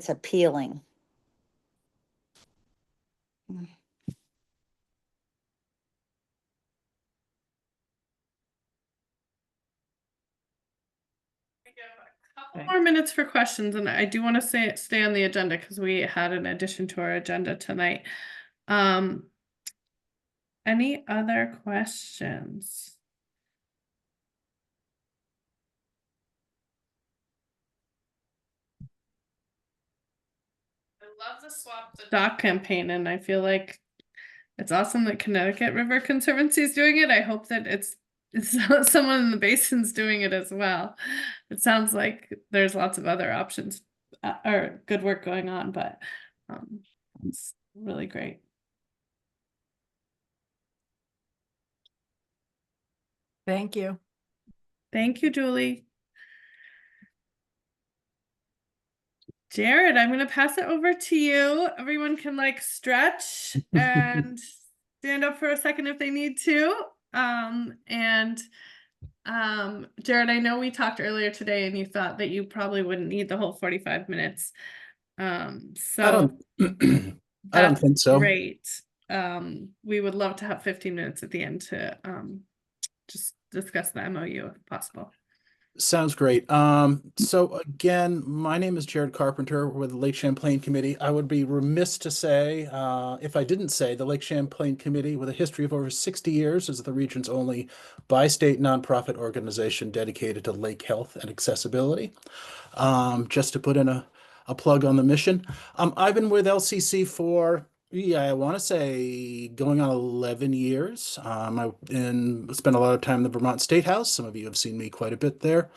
appealing. Couple more minutes for questions, and I do want to stay on the agenda because we had an addition to our agenda tonight. Any other questions? I love the Swap the Dock campaign, and I feel like it's awesome that Connecticut River Conservancy is doing it. I hope that it's someone in the basin's doing it as well. It sounds like there's lots of other options or good work going on, but it's really great. Thank you. Thank you, Julie. Jared, I'm gonna pass it over to you. Everyone can like stretch and stand up for a second if they need to. And Jared, I know we talked earlier today and you thought that you probably wouldn't need the whole 45 minutes. I So don't, I don't that's think so. great. We would love to have 15 minutes at the end to just discuss the MOU if possible. Sounds great. So again, my name is Jared Carpenter with the Lake Champlain Committee. I would be remiss to say, if I didn't say, the Lake Champlain Committee, with a history of over 60 years, is the region's only bi-state nonprofit organization dedicated to lake health and accessibility. Just to put in a plug on the mission. I've been with LCC for, yeah, I want to say going on 11 years. I spent a lot of time in the Vermont State House. Some of you have seen me quite a bit there.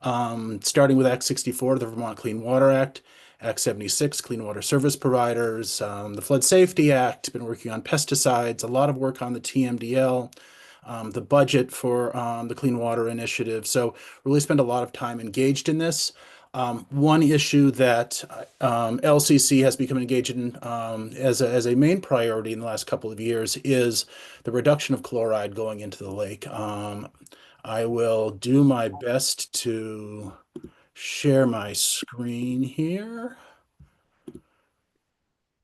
Starting with Act 64, the Vermont Clean Water Act, Act 76, Clean Water Service Providers, the Flood Safety Act, been working on pesticides, a lot of work on the TMDL, the budget for the Clean Water Initiative. So really spend a lot of time engaged in this. One issue that LCC has become engaged in as a main priority in the last couple of years is the reduction of chloride going into the lake. I will do my best to share my screen here.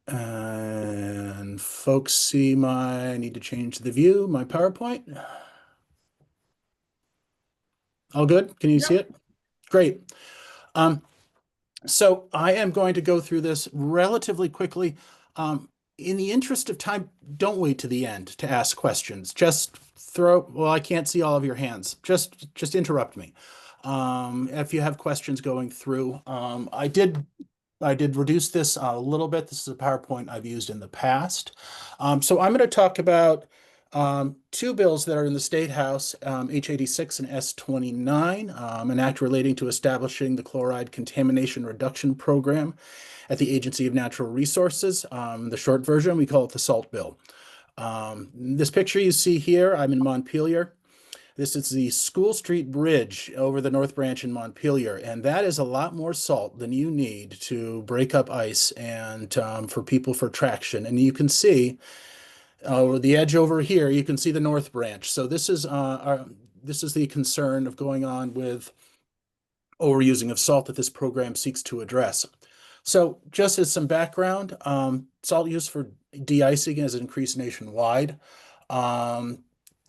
And folks see I need to change the view, my PowerPoint. All good? Can you see it? Great. So I am going to go through this relatively quickly. In the interest of time, don't wait to the end to ask questions. Just well, I can't see all of your hands. Just interrupt me. If you have questions going through, I did reduce this a little bit. This is a PowerPoint I've used in the past. So I'm going to talk about two bills that are in the State House, H86 and S29, an act relating to establishing the Chloride Contamination Reduction Program at the Agency of Natural Resources. The short version, we call it the SALT bill. This picture you see here, I'm in Montpelier. This is the School Street Bridge over the North Branch in Montpelier, and that is a lot more salt than you need to break up ice and for people for traction. And you can see the edge over here, you can see the North Branch. So this is the concern of going on with overusing of salt that this program seeks to address. So just as some background, salt use for de-icing has increased nationwide.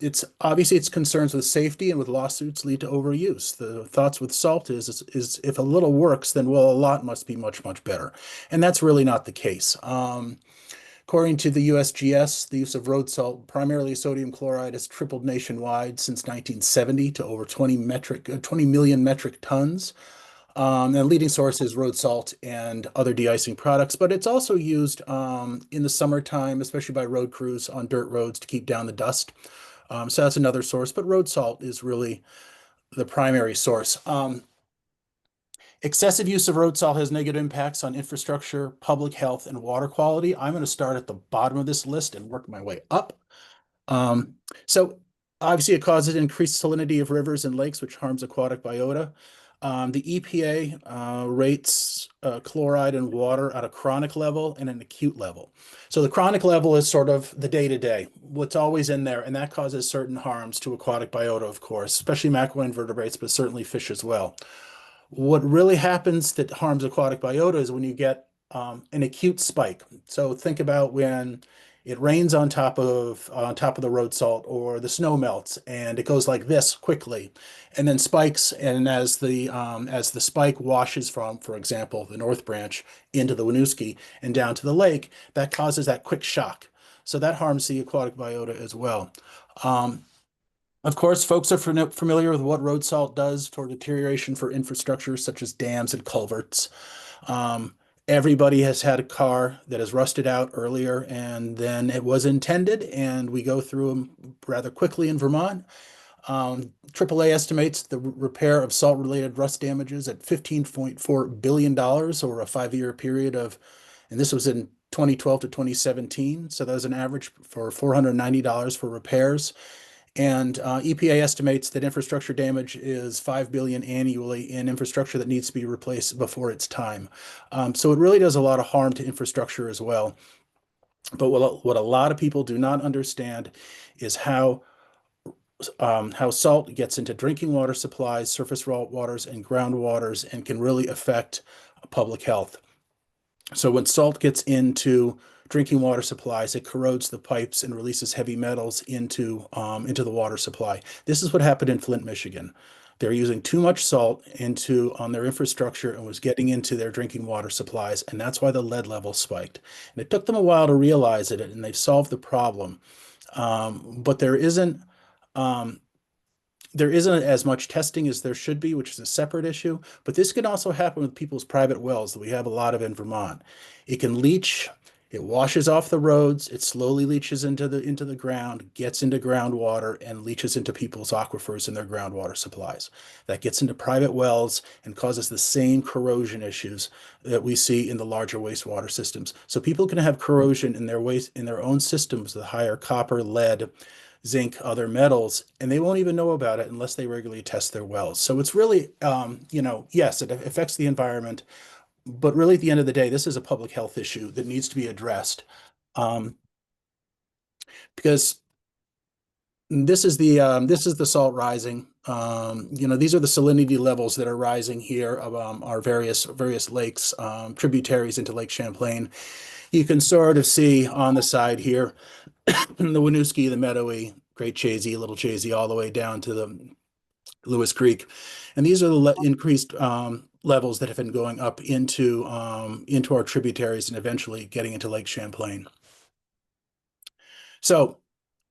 It's concerns with safety and with lawsuits lead to overuse. The thoughts with salt is if a little works, then well, a lot must be much, much better. And that's really not the case. According to the USGS, the use of road salt, primarily sodium chloride, has tripled nationwide since 1970 to over 20 million metric tons. And the leading source is road salt and other de-icing products, but it's also used in the summertime, especially by road crews on dirt roads to keep down the dust. So that's another source, but road salt is really the primary source. Excessive use of road salt has negative impacts on infrastructure, public health, and water quality. I'm going to start at the bottom of this list and work my way up. So obviously it causes increased salinity of rivers and lakes, which harms aquatic biota. The EPA rates chloride in water at a chronic level and an acute level. So the chronic level is sort of the day-to-day, what's always in there, and that causes certain harms to aquatic biota, of course, especially macroinvertebrates, but certainly fish as well. What really happens that harms aquatic biota is when you get an acute spike. So think about when it rains on top of the road salt or the snow melts and it goes like this quickly and then spikes, and as the spike washes from, for example, the North Branch into the Winooski and down to the lake, that causes that quick shock. So that harms the aquatic biota as well. Of course, folks are familiar with what road salt does for deterioration for infrastructure such as dams and culverts. Everybody has had a car that has rusted out earlier and then it was intended, and we go through them rather quickly in Vermont. AAA estimates the repair of salt-related rust damages at $15.4 billion over a 5-year period and this was in 2012 to 2017. So that was an average for $490 for repairs. And EPA estimates that infrastructure damage is 5 billion annually in infrastructure that needs to be replaced before its time. So it really does a lot of harm to infrastructure as well. But what a lot of people do not understand is how salt gets into drinking water supplies, surface waters, and groundwaters, and can really affect public health. So when salt gets into drinking water supplies, it corrodes the pipes and releases heavy metals into the water supply. This is what happened in Flint, Michigan. They're using too much salt on their infrastructure and was getting into their drinking water supplies, and that's why the lead level spiked. And it took them a while to realize it, and they've solved the problem. But there isn't as much testing as there should be, which is a separate issue. But this can also happen with people's private wells that we have a lot of in Vermont. It can leach, it washes off the roads, it slowly leaches into the ground, gets into groundwater, and leaches into people's aquifers and their groundwater supplies. That gets into private wells and causes the same corrosion issues that we see in the larger wastewater systems. So people can have corrosion in their own systems with higher copper, lead, zinc, other metals, and they won't even know about it unless they regularly test their wells. So it's really, yes, it affects the environment, but really at the end of the day, this is a public health issue that needs to be addressed. Because this is the salt rising. These are the salinity levels that are rising here of our various lakes, tributaries into Lake Champlain. You can sort of see on the side here the Winooski, the Meadowy, Great Chazy, Little Chazy, all the way down to the Lewis Creek. And these are the increased levels that have been going up into our tributaries and eventually getting into Lake Champlain. So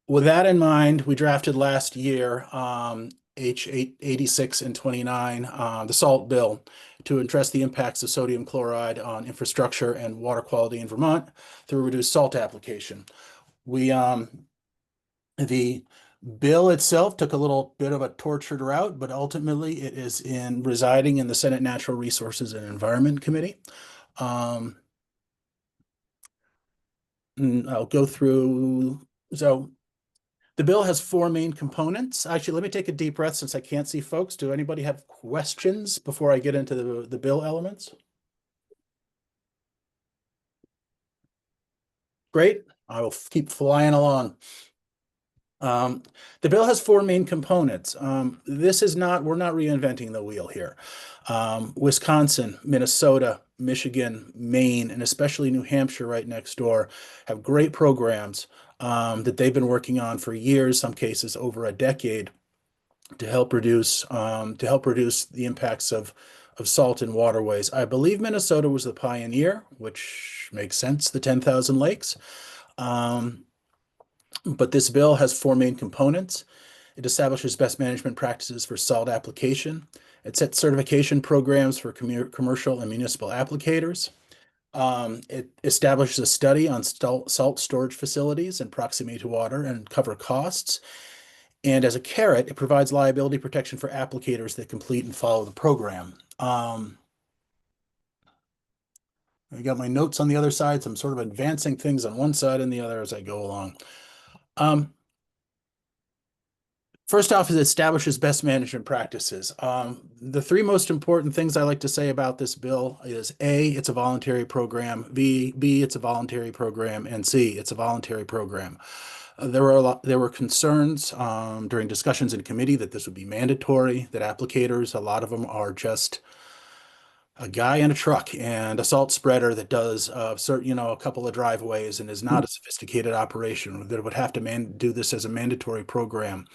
with that in mind, we drafted last year H86 and 29, the SALT bill, to address the impacts of sodium chloride on infrastructure and water quality in Vermont through reduced salt application. The bill itself took a little bit of a tortured route, but ultimately it is residing in the Senate Natural Resources and Environment Committee. I'll go through. So the bill has 4 main components. Actually, let me take a deep breath since I can't see folks. Do anybody have questions before I get into the bill elements? Great. I will keep flying along. The bill has 4 main components. We're not reinventing the wheel here. Wisconsin, Minnesota, Michigan, Maine, and especially New Hampshire right next door have great programs that they've been working on for years, some cases over a decade, to help reduce the impacts of salt in waterways. I believe Minnesota was the pioneer, which makes sense, the 10,000 lakes. But this bill has 4 main components. It establishes best management practices for salt application. It sets certification programs for commercial and municipal applicators. It establishes a study on salt storage facilities and proximity to water and cover costs. And as a carrot, it provides liability protection for applicators that complete and follow the program. I got my notes on the other side, so I'm sort of advancing things on one side and the other as I go along. First off, it establishes best management practices. The 3 most important things I like to say about this bill is A, it's a voluntary program, B, it's a voluntary program, and C, it's a voluntary program. There were concerns during discussions in committee that this would be mandatory, that applicators, a lot of them are just a guy in a truck and a salt spreader that does a couple of driveways and is not a sophisticated operation, that would have to do this as a mandatory program.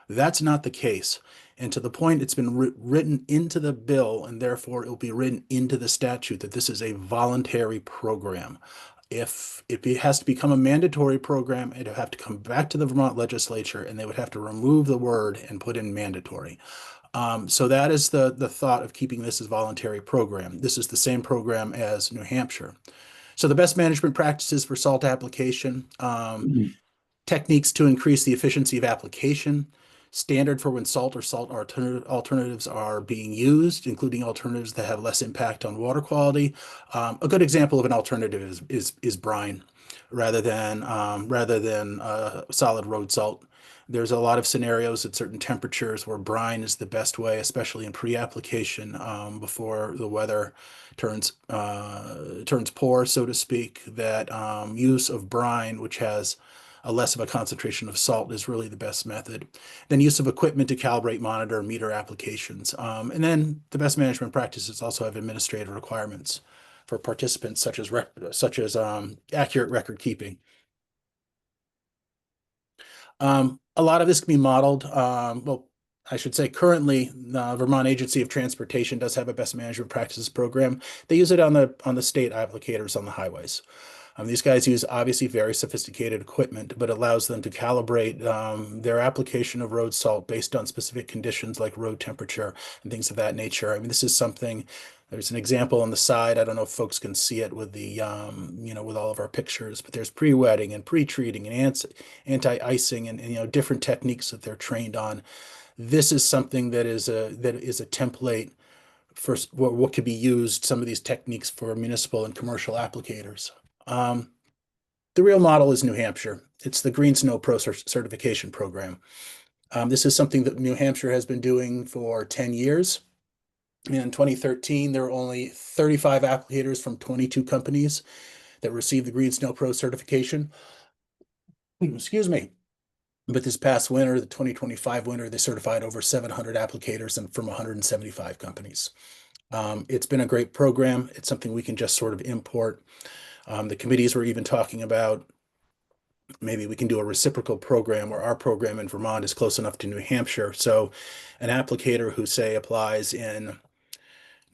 That's not the case. And to the point, it's been written into the bill, and therefore it will be written into the statute that this is a voluntary program. If it has to become a mandatory program, it would have to come back to the Vermont legislature, and they would have to remove the word and put in mandatory. So that is the thought of keeping this as voluntary program. This is the same program as New Hampshire. So the best management practices for salt application, techniques to increase the efficiency of application, standard for when salt or salt alternatives are being used, including alternatives that have less impact on water quality. A good example of an alternative is brine, rather than solid road salt. There's a lot of scenarios at certain temperatures where brine is the best way, especially in pre-application, before the weather turns poor, so to speak, that use of brine, which has a less of a concentration of salt, is really the best method. Then use of equipment to calibrate, monitor, meter applications. And then the best management practices also have administrative requirements for participants, such as accurate record keeping. A lot of this can be modeled. Well, I should say currently, the Vermont Agency of Transportation does have a best management practices program. They use it on the state applicators on the highways. These guys use obviously very sophisticated equipment, but allows them to calibrate their application of road salt based on specific conditions like road temperature and things of that nature. I mean, this is something. There's an example on the side. I don't know if folks can see it with the, with all of our pictures, but there's pre-wetting and pre-treating and anti-icing and different techniques that they're trained on. This is something that is a template for what could be used, some of these techniques for municipal and commercial applicators. The real model is New Hampshire. It's the Green Snow Pro certification program. This is something that New Hampshire has been doing for 10 years. In 2013, there were only 35 applicators from 22 companies that received the Green Snow Pro certification. Excuse me. But this past winter, the 2025 winter, they certified over 700 applicators and from 175 companies. It's been a great program. It's something we can just sort of import. The committees were even talking about maybe we can do a reciprocal program where our program in Vermont is close enough to New Hampshire. So an applicator who, say, applies in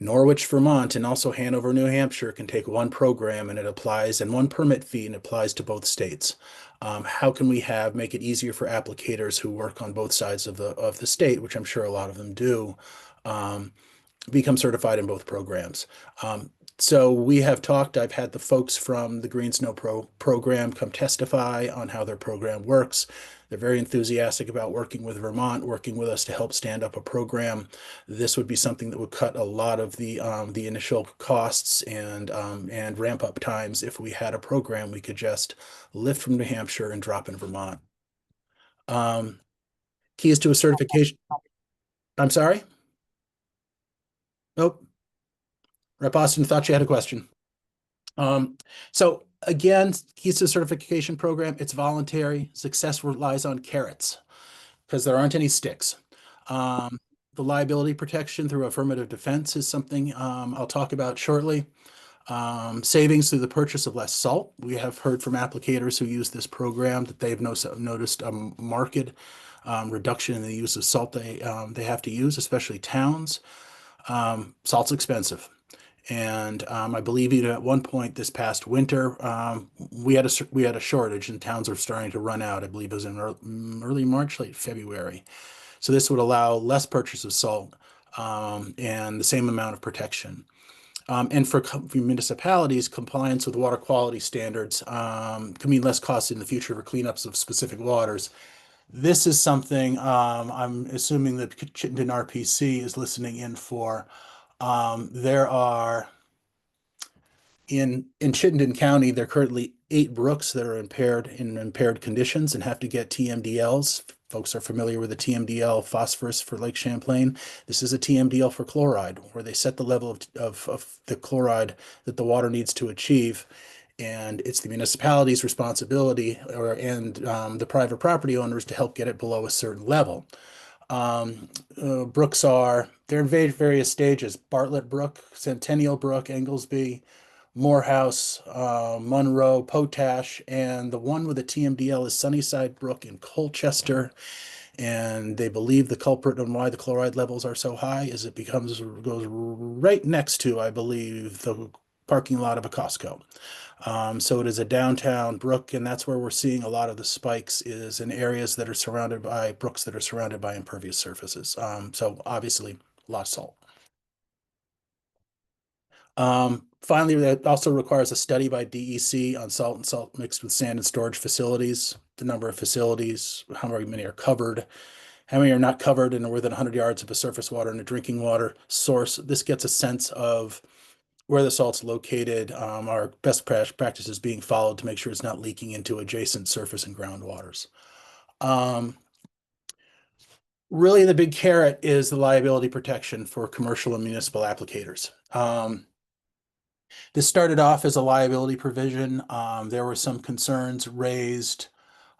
Norwich, Vermont, and also Hanover, New Hampshire, can take one program and it applies, and one permit fee, and applies to both states. How can we make it easier for applicators who work on both sides of the state, which I'm sure a lot of them do, become certified in both programs? So we have talked. I've had the folks from the Green Snow Pro program come testify on how their program works. They're very enthusiastic about working with Vermont, working with us to help stand up a program. This would be something that would cut a lot of the initial costs and ramp up times. If we had a program, we could just lift from New Hampshire and drop in Vermont. Keys to a certification. I'm sorry? Nope. Rep. Austin, thought you had a question. So again, keys to the certification program, it's voluntary. Success relies on carrots because there aren't any sticks. The liability protection through affirmative defense is something I'll talk about shortly. Savings through the purchase of less salt. We have heard from applicators who use this program that they've noticed a marked reduction in the use of salt they have to use, especially towns. Salt's expensive. And I believe even at one point this past winter, we had a shortage and towns are starting to run out. I believe it was in early March, late February. So this would allow less purchase of salt and the same amount of protection. And for municipalities, compliance with water quality standards can mean less costs in the future for cleanups of specific waters. This is something I'm assuming that Chittenden RPC is listening in for. There are in Chittenden County, there are currently 8 brooks that are impaired conditions and have to get TMDLs. Folks are familiar with the TMDL phosphorus for Lake Champlain. This is a TMDL for chloride, where they set the level of the chloride that the water needs to achieve. And it's the municipality's responsibility and the private property owners to help get it below a certain level. Brooks they're in various stages: Bartlett Brook, Centennial Brook, Englesby, Morehouse, Monroe, Potash, and the one with the TMDL is Sunnyside Brook in Colchester. And they believe the culprit on why the chloride levels are so high is it goes right next to, I believe, the parking lot of a Costco. So it is a downtown brook, and that's where we're seeing a lot of the spikes, is in areas that are surrounded by brooks that are surrounded by impervious surfaces. So obviously a lot of salt. Finally, that also requires a study by DEC on salt and salt mixed with sand and storage facilities, the number of facilities, how many are covered, how many are not covered and are within 100 yards of a surface water and a drinking water source. This gets a sense of where the salt's located, our best practices being followed to make sure it's not leaking into adjacent surface and groundwaters. Really, the big carrot is the liability protection for commercial and municipal applicators. This started off as a liability provision. There were some concerns raised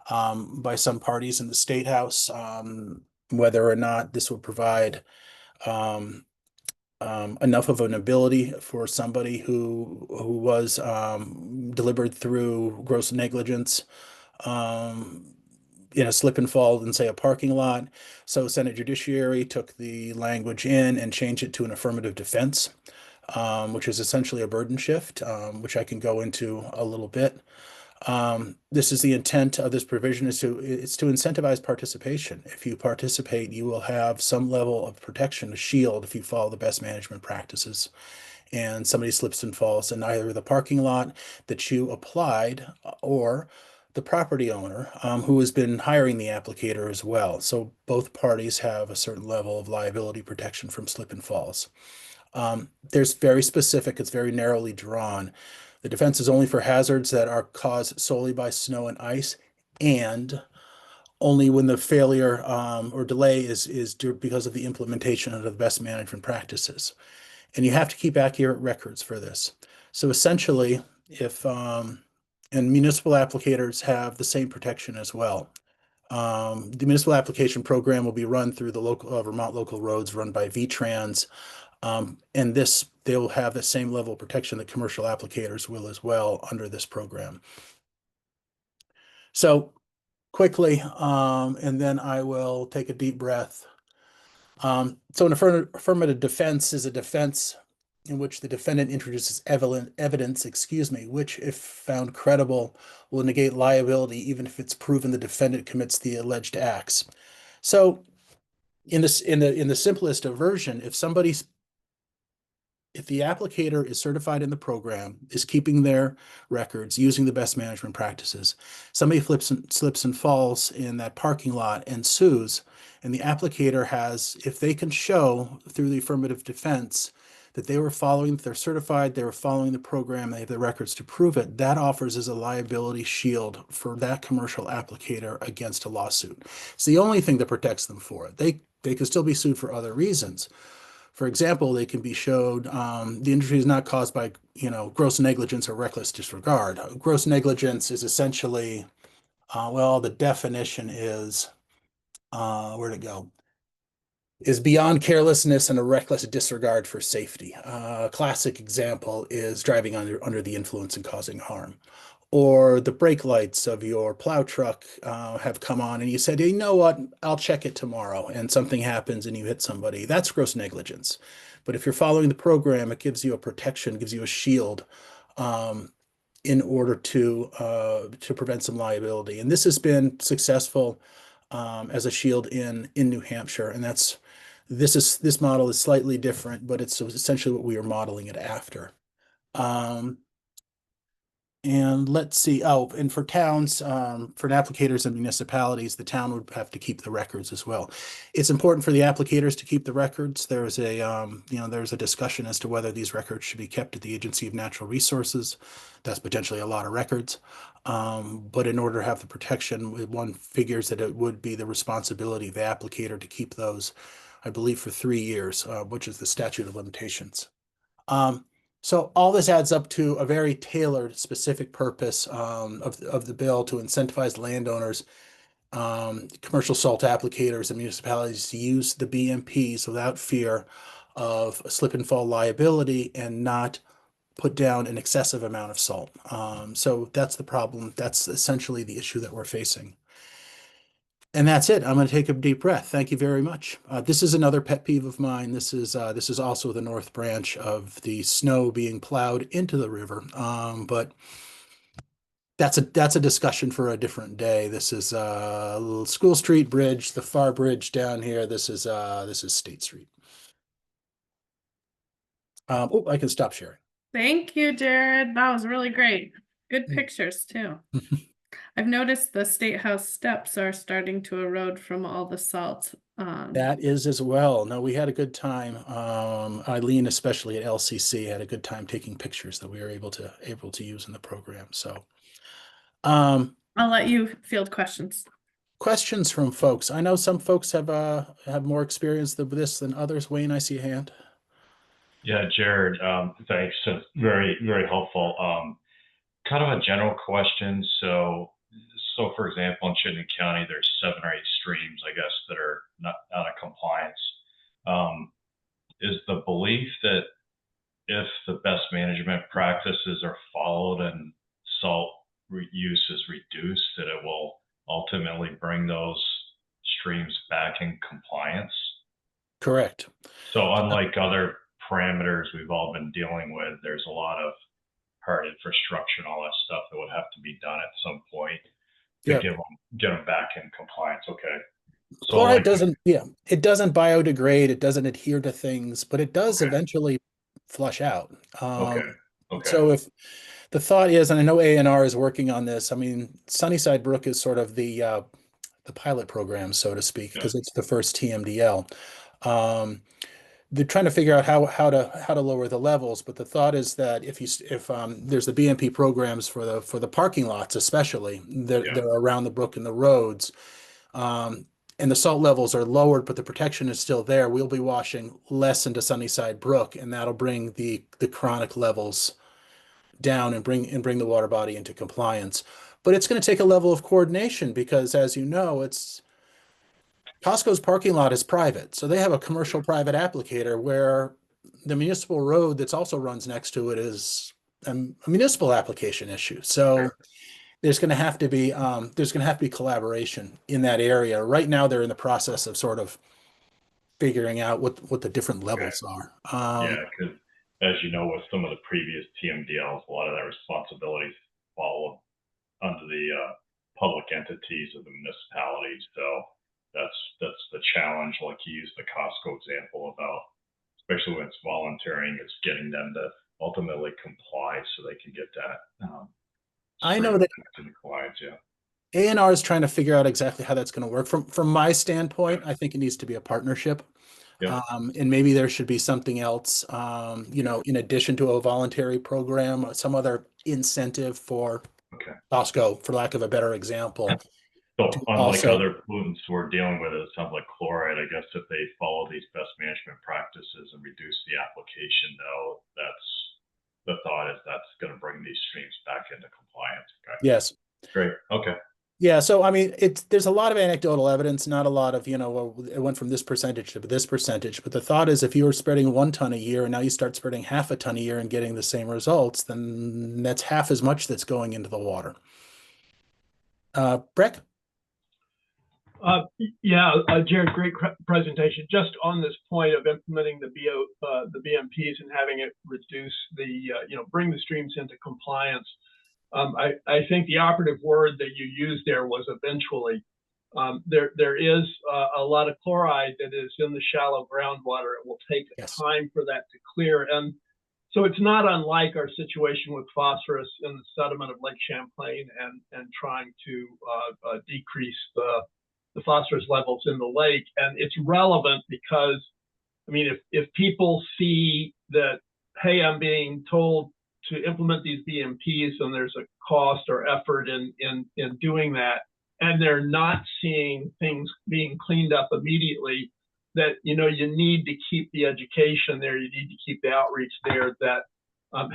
by some parties in the State House, whether or not this would provide enough of an ability for somebody who was delivered through gross negligence in a slip and fall in, say, a parking lot. So Senate Judiciary took the language in and changed it to an affirmative defense, which is essentially a burden shift, which I can go into a little bit. This is the intent of this provision it's to incentivize participation. If you participate, you will have some level of protection, a shield, if you follow the best management practices. And somebody slips and falls in either the parking lot that you applied or the property owner who has been hiring the applicator as well. So both parties have a certain level of liability protection from slip and falls. There's very specific, it's very narrowly drawn. The defense is only for hazards that are caused solely by snow and ice, and only when the failure or delay is due because of the implementation of the best management practices. And you have to keep accurate records for this. So essentially, if and municipal applicators have the same protection as well. The municipal application program will be run through the local Vermont local roads run by VTrans. And they will have the same level of protection that commercial applicators will as well under this program. So quickly, and then I will take a deep breath. So an affirmative defense is a defense in which the defendant introduces evidence, which, if found credible, will negate liability even if it's proven the defendant commits the alleged acts. So in the simplest version, if the applicator is certified in the program, is keeping their records, using the best management practices, somebody slips and falls in that parking lot and sues, and the applicator has, if they can show through the affirmative defense that they're certified, they were following the program, they have the records to prove it, that offers as a liability shield for that commercial applicator against a lawsuit. It's the only thing that protects them for it. They can still be sued for other reasons. For example, they can be showed the injury is not caused by, gross negligence or reckless disregard. Gross negligence is essentially, the definition is, where'd it go? Is beyond carelessness and a reckless disregard for safety. A classic example is driving under the influence and causing harm. Or the brake lights of your plow truck have come on and you said, you know what, I'll check it tomorrow, and something happens and you hit somebody. That's gross negligence. But if you're following the program, it gives you a protection, gives you a shield in order to prevent some liability. And this has been successful as a shield in New Hampshire. And this model is slightly different, but it's essentially what we are modeling it after. And let's see. Oh, and for towns, for applicators and municipalities, the town would have to keep the records as well. It's important for the applicators to keep the records. There's a discussion as to whether these records should be kept at the Agency of Natural Resources. That's potentially a lot of records. But in order to have the protection, one figures that it would be the responsibility of the applicator to keep those, I believe, for 3 years, which is the statute of limitations. So all this adds up to a very tailored, specific purpose of the bill to incentivize landowners, commercial salt applicators, and municipalities to use the BMPs without fear of a slip and fall liability and not put down an excessive amount of salt. So that's the problem. That's essentially the issue that we're facing. And that's it. I'm going to take a deep breath. Thank you very much. This is another pet peeve of mine. This is also the north branch of the snow being plowed into the river. But that's a discussion for a different day. This is Little School Street Bridge, the Far Bridge down here. This is State Street. I can stop sharing. Thank you, Jared. That was really great. Good pictures too. I've noticed the State House steps are starting to erode from all the salt. That is as well. No, we had a good time. Eileen, especially at LCC, had a good time taking pictures that we were able to use in the program. So, I'll let you field questions. Questions from folks? I know some folks have more experience with this than others. Wayne, I see a hand. Yeah, Jared, thanks. So very, very helpful. Kind of a general question. So for example, in Chittenden County, there's 7 or 8 streams, I guess, that are not out of compliance. Is the belief that if the best management practices are followed and salt use is reduced, that it will ultimately bring those streams back in compliance? Correct. So unlike other parameters we've all been dealing with, there's a lot of hard infrastructure and all that stuff that would have to be done at some point to Yeah. get them back in compliance. Okay. So Chloride like, doesn't, yeah, it doesn't biodegrade, it doesn't adhere to things, but it does Okay. eventually flush out. okay, okay, So if the thought is, and I know A&R is working on this, I mean, Sunnyside Brook is sort of the pilot program, so to speak, Yeah. because it's the first TMDL. They're trying to figure out how to lower the levels, but the thought is that if there's the BMP programs for the parking lots, especially that Yeah. they're around the brook and the roads, and the salt levels are lowered, but the protection is still there, we'll be washing less into Sunnyside Brook, and that'll bring the chronic levels down and bring the water body into compliance. But it's going to take a level of coordination because, as you know, it's Costco's parking lot is private, so they have a commercial private applicator where the municipal road that's also runs next to it is a municipal application issue. So there's going to have to be collaboration in that area. Right now, they're in the process of sort of figuring out what the different levels are. Yeah, because as you know, with some of the previous TMDLs, a lot of that responsibilities fall under the public entities of the municipalities. So that's the challenge. Like you used the Costco example about, especially when it's volunteering, it's getting them to ultimately comply so they can get that. I know that in compliance. Yeah. A&R is trying to figure out exactly how that's going to work. From my standpoint, I think it needs to be a partnership. Yeah. And maybe there should be something else, in addition to a voluntary program, some other incentive for Okay. Costco, for lack of a better example. So unlike Also- other pollutants we're dealing with, it sounds like chloride, I guess if they follow these best management practices and reduce the application, though, that's the thought is that's going to bring these streams back into compliance. Okay. Yes. Great. Okay. Yeah, so I mean, there's a lot of anecdotal evidence, not a lot of, well, it went from this percentage to this percentage. But the thought is if you were spreading 1 ton a year and now you start spreading half a ton a year and getting the same results, then that's half as much that's going into the water. Breck? Jared, great presentation. Just on this point of implementing the BMPs and having it reduce bring the streams into compliance. I think the operative word that you used there was eventually. There is a lot of chloride that is in the shallow groundwater. It will take time for that to clear. And so it's not unlike our situation with phosphorus in the sediment of Lake Champlain and trying to decrease the phosphorus levels in the lake. And it's relevant because, I mean, if people see that, hey, I'm being told to implement these BMPs and there's a cost or effort in doing that, and they're not seeing things being cleaned up immediately, that, you need to keep the education there, you need to keep the outreach there that,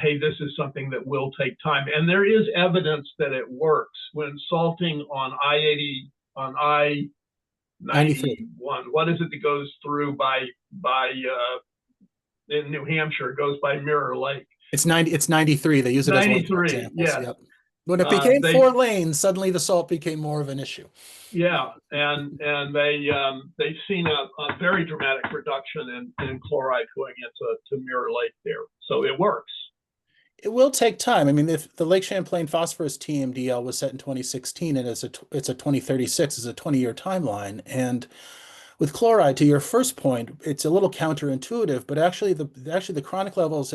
hey, this is something that will take time. And there is evidence that it works. When salting on I-80, on I-91, what is it that goes through by in New Hampshire? It goes by Mirror Lake. It's 93. They use it as one of the 93, examples. yes. Yep. When it became 4 lanes, suddenly the salt became more of an issue. Yeah, and they've seen a very dramatic reduction in chloride going into Mirror Lake there. So it works. It will take time. I mean, if the Lake Champlain phosphorus TMDL was set in 2016 and it's a 2036 is a 20-year timeline. And with chloride, to your first point, it's a little counterintuitive, but actually the chronic levels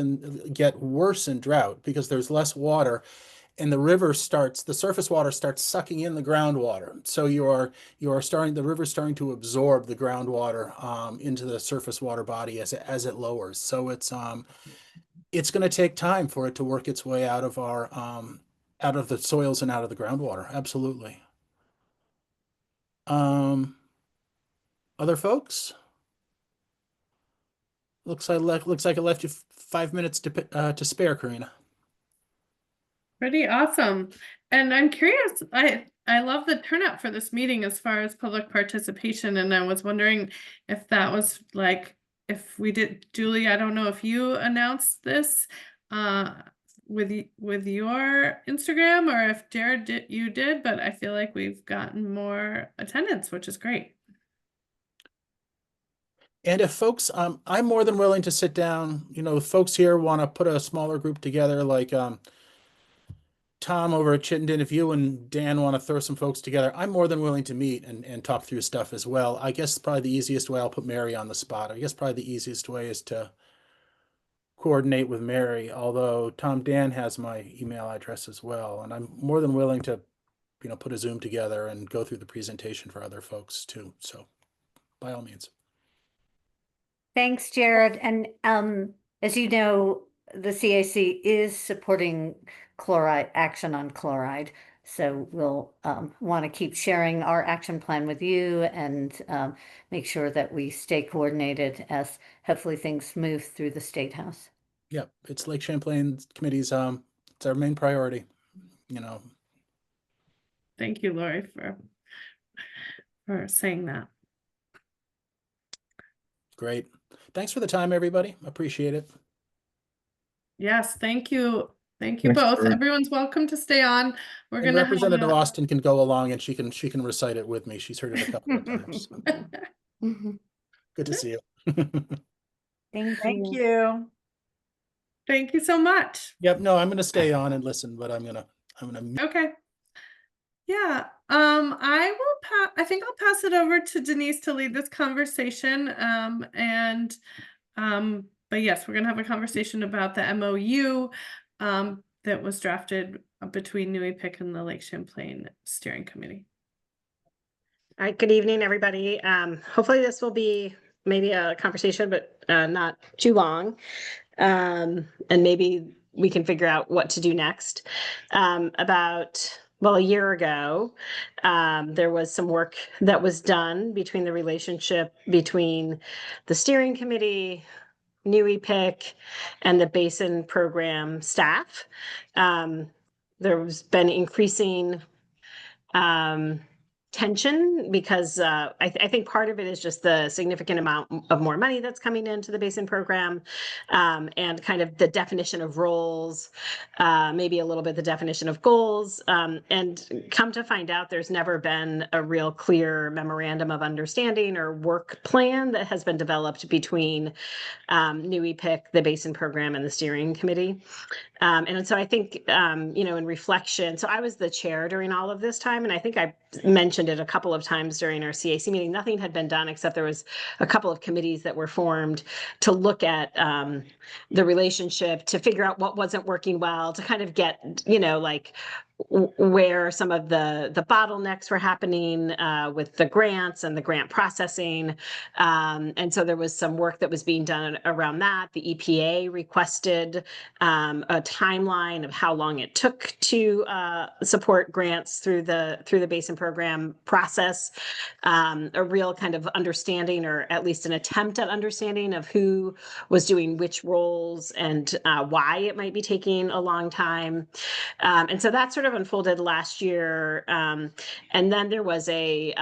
get worse in drought because there's less water, and the surface water starts sucking in the groundwater. So the river's starting to absorb the groundwater into the surface water body as it lowers. So it's going to take time for it to work its way out of out of the soils and out of the groundwater. Absolutely. Other folks? Looks like I left you 5 minutes to spare, Karina. Pretty awesome. And I'm curious, I love the turnout for this meeting as far as public participation. And I was wondering if that was like, if we did, Julie, I don't know if you announced this with your Instagram or if Jared you did, but I feel like we've gotten more attendance, which is great. And if folks, I'm more than willing to sit down, if folks here want to put a smaller group together, like Tom over at Chittenden, if you and Dan want to throw some folks together, I'm more than willing to meet and talk through stuff as well. I guess probably the easiest way, I'll put Mary on the spot. I guess probably the easiest way is to coordinate with Mary, although Dan has my email address as well. And I'm more than willing to, put a Zoom together and go through the presentation for other folks too. So by all means. Thanks, Jared. And as you know, the CAC is supporting action on chloride. So we'll want to keep sharing our action plan with you and make sure that we stay coordinated as hopefully things move through the State House. Yeah, it's Lake Champlain committee's it's our main priority, Thank you, Lori, for saying that. Great. Thanks for the time, everybody. Appreciate it. Yes, thank you. Thank you Thanks, both. Jared. Everyone's welcome to stay on. We're And gonna have Representative a- Austin can go along and she can recite it with me. She's heard it a couple of times. Good to see you. Thank you. Thank you so much. Yep. No, I'm going to stay on and listen, but I'm gonna. Okay. Yeah. I think I'll pass it over to Denise to lead this conversation. But yes, we're gonna have a conversation about the MOU that was drafted between New Epic and the Lake Champlain Steering Committee. All right, good evening, everybody. Hopefully this will be maybe a conversation, but not too long. And maybe we can figure out what to do next. A year ago, there was some work that was done between the relationship between the steering committee, New Epic, and the Basin Program staff. There's been increasing tension because I think part of it is just the significant amount of more money that's coming into the Basin Program, and kind of the definition of roles, maybe a little bit the definition of goals, and come to find out there's never been a real clear memorandum of understanding or work plan that has been developed between New Epic, the Basin Program, and the Steering Committee. And so I think, in reflection, so I was the chair during all of this time, and I think I mentioned it a couple of times during our CAC meeting. Nothing had been done except there was a couple of committees that were formed to look at the relationship, to figure out what wasn't working well, to kind of get, where some of the bottlenecks were happening with the grants and the grant processing. And so there was some work that was being done around that. The EPA requested a timeline of how long it took to support grants through the Basin Program process, a real kind of understanding, or at least an attempt at understanding, of who was doing which roles and why it might be taking a long time. And so that sort of unfolded last year. And then there was a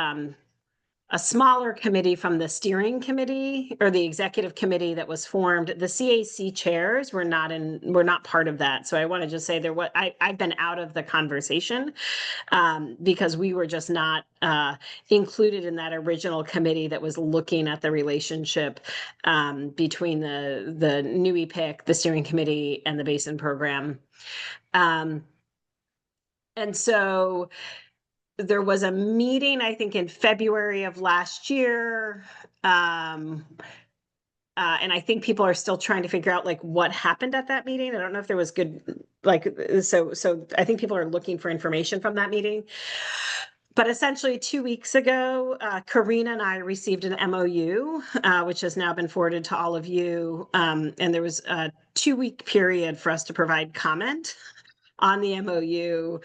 smaller committee from the steering committee, or the executive committee, that was formed. The CAC chairs were not part of that. So I want to just say I've been out of the conversation because we were just not included in that original committee that was looking at the relationship between the New Epic, the steering committee, and the Basin Program. And so there was a meeting, I think, in February of last year. And I think people are still trying to figure out what happened at that meeting. I don't know if there was good, so I think people are looking for information from that meeting. But essentially 2 weeks ago, Karina and I received an MOU, which has now been forwarded to all of you. And there was a 2-week period for us to provide comment on the MOU,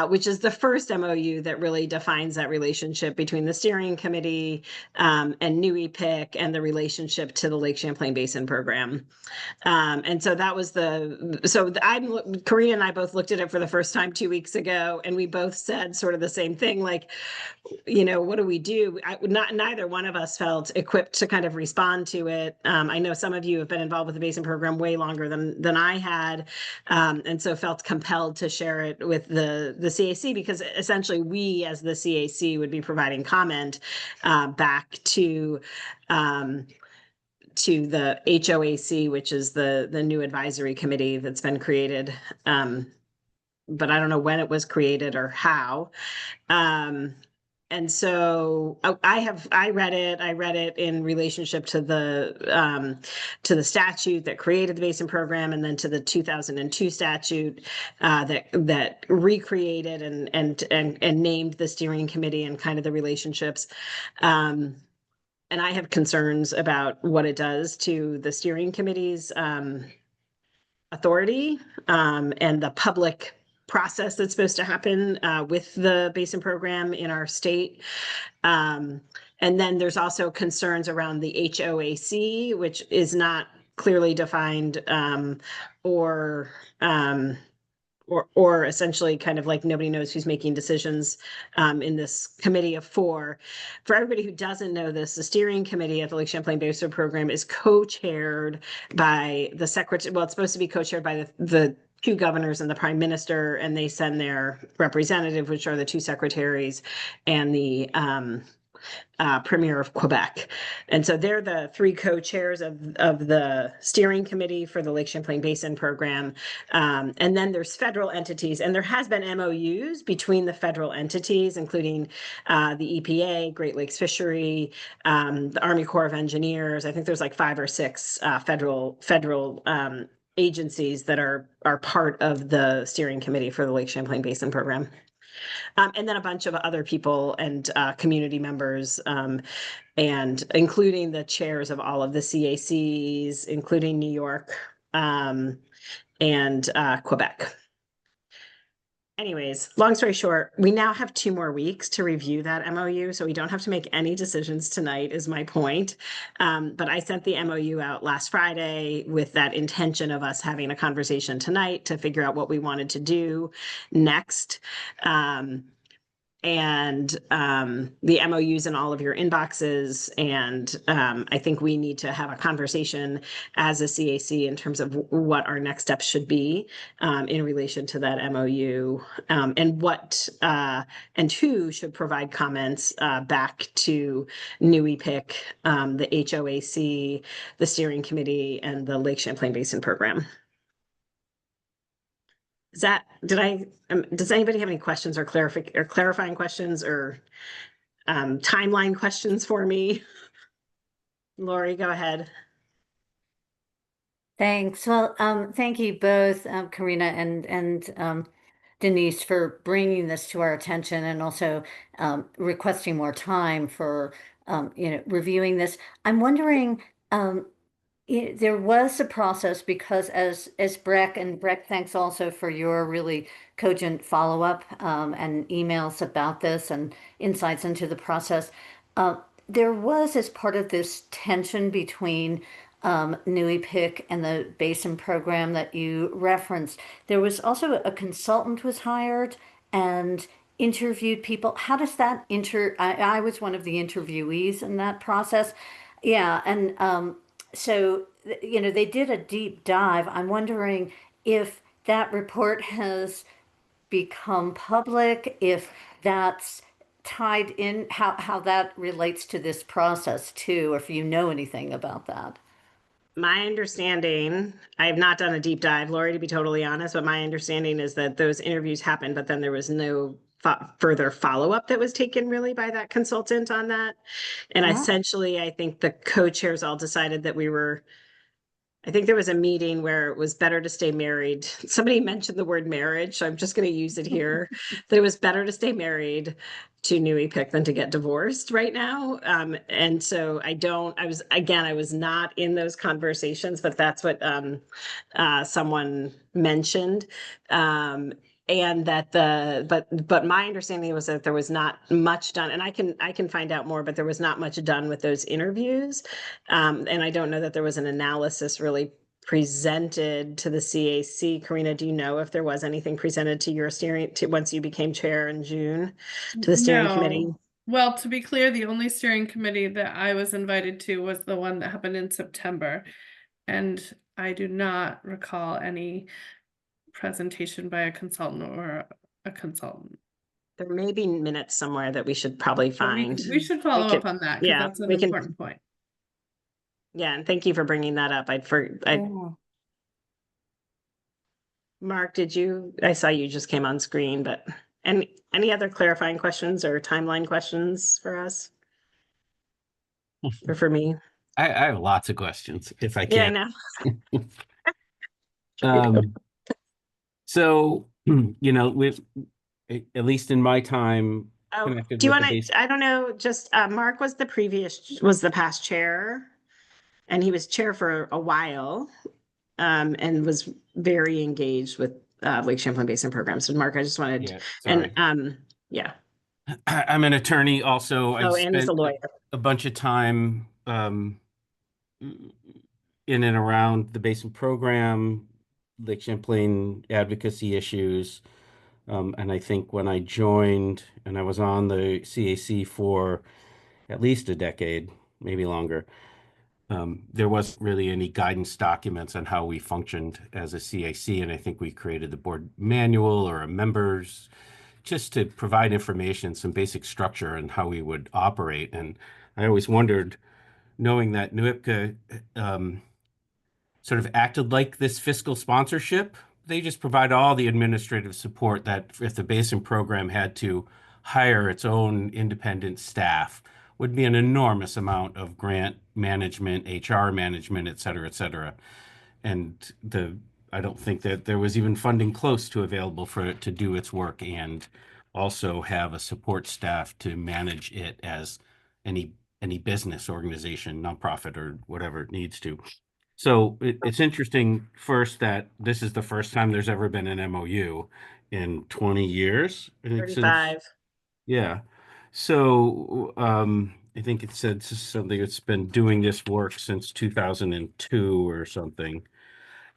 which is the first MOU that really defines that relationship between the steering committee and NUEPIC and the relationship to the Lake Champlain Basin program. And so that was Karina and I both looked at it for the first time 2 weeks ago, and we both said sort of the same thing, like, what do we do? Neither one of us felt equipped to kind of respond to it. I know some of you have been involved with the Basin program way longer than I had, and so felt compelled to share it with the CAC, because essentially we as the CAC would be providing comment back to the HOAC, which is the new advisory committee that's been created. But I don't know when it was created or how. And so I read it in relationship to the statute that created the Basin program, and then to the 2002 statute that recreated and named the steering committee and kind of the relationships. And I have concerns about what it does to the steering committee's authority and the public process that's supposed to happen with the Basin program in our state. And then there's also concerns around the HOAC, which is not clearly defined or essentially kind of like nobody knows who's making decisions in this committee of four. For everybody who doesn't know this, the steering committee at the Lake Champlain Basin program is co-chaired by the secretary. Well, it's supposed to be co-chaired by the two governors and the prime minister, and they send their representative, which are the two secretaries, and the Premier of Quebec. And so they're the three co-chairs of the steering committee for the Lake Champlain Basin program. And then there's federal entities, and there has been MOUs between the federal entities, including the EPA, Great Lakes Fishery, the Army Corps of Engineers. I think there's like 5 or 6 federal agencies that are part of the steering committee for the Lake Champlain Basin program. And then a bunch of other people and community members, and including the chairs of all of the CACs, including New York and Quebec. Anyways, long story short, we now have 2 more weeks to review that MOU, so we don't have to make any decisions tonight, is my point. But I sent the MOU out last Friday with that intention of us having a conversation tonight to figure out what we wanted to do next. And the MOUs in all of your inboxes. And I think we need to have a conversation as a CAC in terms of what our next steps should be in relation to that MOU, and what and who should provide comments back to NUEPIC, the HOAC, the steering committee, and the Lake Champlain Basin program. Does anybody have any questions or clarifying questions or timeline questions for me? Lori, go ahead. Thanks. Well, thank you both, Karina and Denise, for bringing this to our attention, and also requesting more time for reviewing this. I'm wondering, there was a process, because as Breck, thanks also for your really cogent follow-up and emails about this and insights into the process. There was, as part of this tension between NUEPIC and the Basin program that you referenced, there was also a consultant was hired and interviewed people. How does that I was one of the interviewees in that process. Yeah, and so, they did a deep dive. I'm wondering if that report has become public, if that's tied in, how that relates to this process too, or if you know anything about that. My understanding, I have not done a deep dive, Lori, to be totally honest, but my understanding is that those interviews happened, but then there was no further follow-up that was taken really by that consultant on that. And essentially, I think the co-chairs all decided that we were I think there was a meeting where it was better to stay married. Somebody mentioned the word marriage, so I'm just going to use it here. That it was better to stay married to New Epic than to get divorced right now. And so I was not in those conversations, but that's what someone mentioned. And that but my understanding was that there was not much done, and I can find out more, but there was not much done with those interviews. And I don't know that there was an analysis really presented to the CAC. Karina, do you know if there was anything presented to your once you became chair in June, to the steering committee? No. Well, to be clear, the only steering committee that I was invited to was the one that happened in September. And I do not recall any presentation by a consultant or a consultant. There may be minutes somewhere that we should probably But find. we should follow can- up on that because yeah, that's an we can- important point. Yeah, and thank you for bringing that up. Mark, I saw you just came on screen, but any other clarifying questions or timeline questions for us? Or for me? I have lots of questions if I Yeah, I can. know. So, with at least in my time Oh, connected do you with want the to, base, I don't know, just Mark was the past chair, and he was chair for a while, and was very engaged with Lake Champlain Basin programs. So Mark, I just wanted, yeah, sorry. and yeah. I'm an attorney also. I Oh, and he's spent a lawyer. a bunch of time in and around the Basin program, Lake Champlain advocacy issues. And I think when I joined and I was on the CAC for at least a decade, maybe longer, there wasn't really any guidance documents on how we functioned as a CAC. And I think we created the board manual or a members just to provide information, some basic structure and how we would operate. And I always wondered, knowing that NUIPCA sort of acted like this fiscal sponsorship, they just provide all the administrative support that if the Basin program had to hire its own independent staff, would be an enormous amount of grant management, HR management, et cetera, et cetera. And I don't think that there was even funding close to available for it to do its work and also have a support staff to manage it as any business organization, nonprofit or whatever it needs to. So it's interesting first that this is the first time there's ever been an MOU in 20 years. I think 35. Yeah. So I think it said something that's been doing this work since 2002 or something.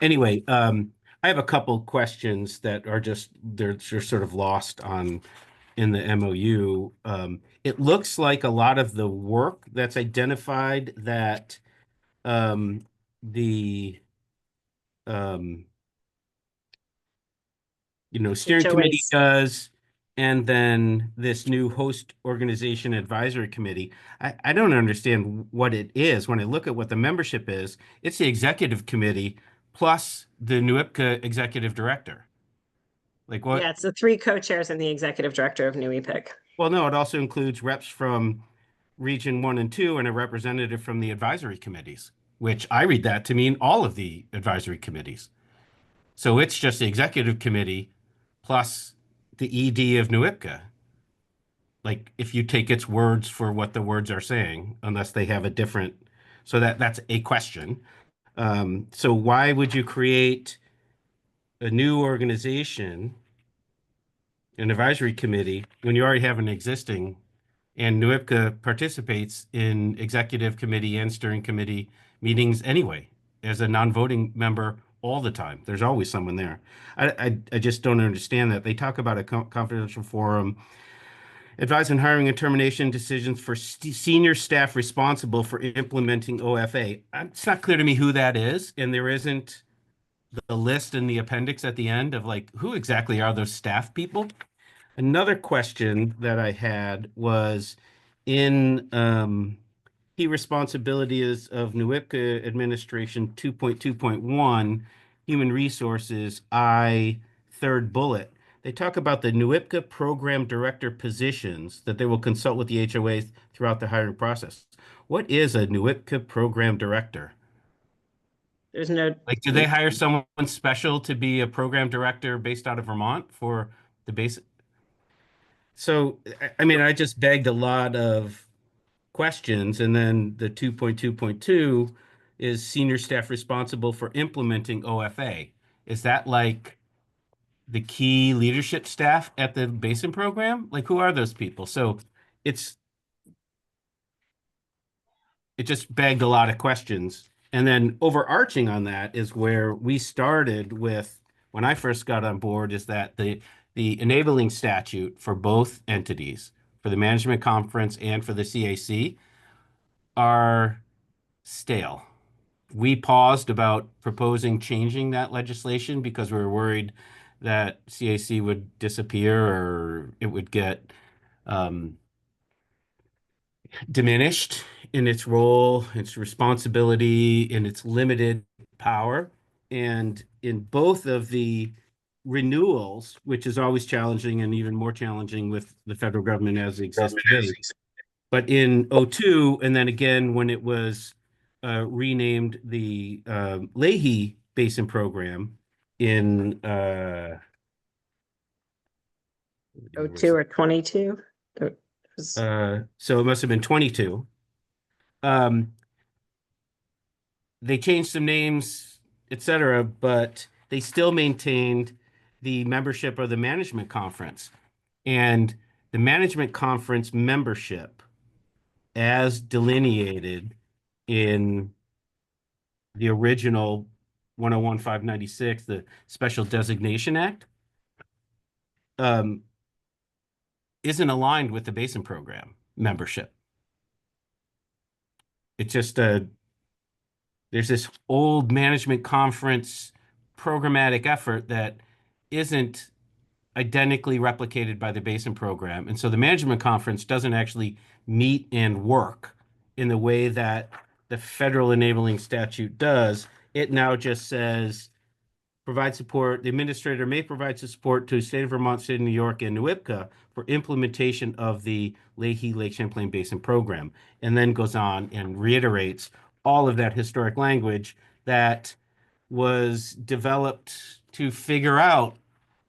Anyway, I have a couple questions that are they're sort of lost in the MOU. It looks like a lot of the work that's identified that the steering committee HOAs. does, and then this new host organization advisory committee. I don't understand what it is. When I look at what the membership is, it's the executive committee plus the NUIPCA executive director. Like what? Yeah, it's the 3 co-chairs and the executive director of New Epic. Well, no, it also includes reps from Region 1 and 2 and a representative from the advisory committees, which I read that to mean all of the advisory committees. So it's just the executive committee plus the ED of NUIPCA. Like if you take its words for what the words are saying, unless they have a different, so that's a question. So why would you create a new organization, an advisory committee, when you already have an existing, and NUIPCA participates in executive committee and steering committee meetings anyway, as a non-voting member all the time. There's always someone there. I just don't understand that. They talk about a confidential forum, advise on hiring and termination decisions for senior staff responsible for implementing OFA. It's not clear to me who that is, and there isn't the list in the appendix at the end of like, who exactly are those staff people? Another question that I had was in key responsibilities of NUIPCA administration 2.2.1, human resources, third bullet. They talk about the NUIPCA program director positions that they will consult with the HOAs throughout the hiring process. What is a NUIPCA program director? There's no. Like, do they hire someone special to be a program director based out of Vermont for the base? So, I mean, I just begged a lot of questions, and then the 2.2.2 is senior staff responsible for implementing OFA. Is that like the key leadership staff at the Basin program? Like, who are those people? So it's it just begged a lot of questions. And then overarching on that is where we started with when I first got on board, is that the enabling statute for both entities, for the management conference and for the CAC, are stale. We paused about proposing changing that legislation because we were worried that CAC would disappear or it would get diminished in its role, its responsibility, in its limited power. And in both of the renewals, which is always challenging and even more challenging with the federal government as it exists today. But in '02, and then again when it was renamed the Leahy Basin Program in 02 or 22. So it must have been 22. They changed some names, etc., but they still maintained the membership of the management conference. And the management conference membership, as delineated in the original 101-596, the Special Designation Act, isn't aligned with the Basin Program membership. It's just there's this old management conference programmatic effort that isn't identically replicated by the Basin Program. And so the management conference doesn't actually meet and work in the way that the federal enabling statute does. It now just says, provide support. The administrator may provide support to the state of Vermont, state of New York, and NWIPCA for implementation of the Leahy Lake Champlain Basin Program, and then goes on and reiterates all of that historic language that was developed to figure out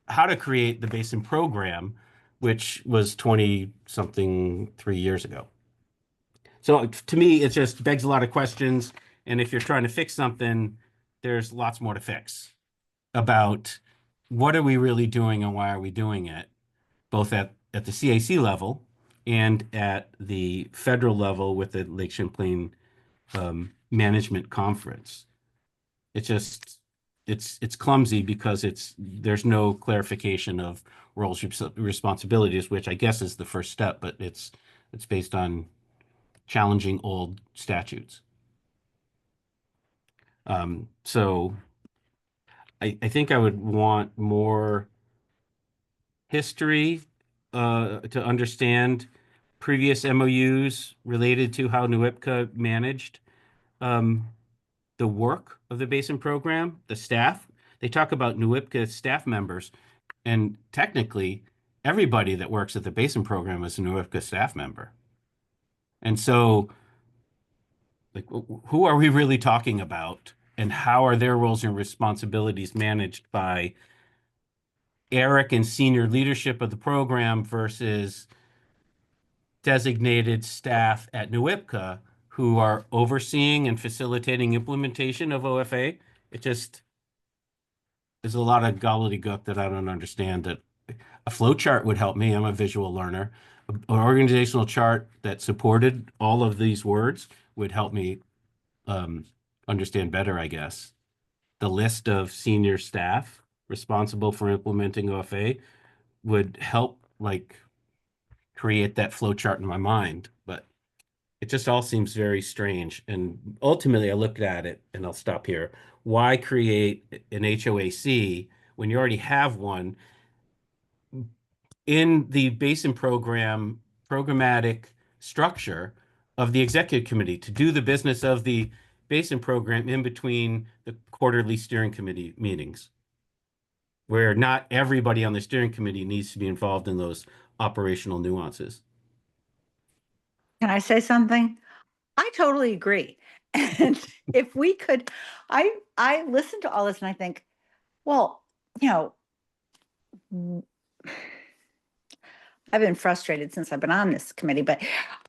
how to create the Basin Program, which was 20-something, 3 years ago. So to me, it just begs a lot of questions. And if you're trying to fix something, there's lots more to fix about what are we really doing and why are we doing it, both at the CAC level and at the federal level with the Lake Champlain Management Conference. It's clumsy because there's no clarification of roles, responsibilities, which I guess is the first step, but it's based on challenging old statutes. So I think I would want more history to understand previous MOUs related to how NWIPCA managed the work of the Basin Program, the staff. They talk about NWIPCA staff members, and technically everybody that works at the Basin Program is a NWIPCA staff member. And so, like, who are we really talking about, and how are their roles and responsibilities managed by Eric and senior leadership of the program versus designated staff at NWIPCA who are overseeing and facilitating implementation of OFA? It just there's a lot of gobbledygook that I don't understand. That a flow chart would help me. I'm a visual learner. An organizational chart that supported all of these words would help me understand better, I guess. The list of senior staff responsible for implementing OFA would help, like, create that flow chart in my mind, but it just all seems very strange. And ultimately, I looked at it, and I'll stop here. Why create an HOAC when you already have one in the Basin Program programmatic structure of the executive committee to do the business of the Basin Program in between the quarterly steering committee meetings, where not everybody on the steering committee needs to be involved in those operational nuances? Can I say something? I totally agree. And if we could, I listen to all this and I think, well, you know, I've been frustrated since I've been on this committee, but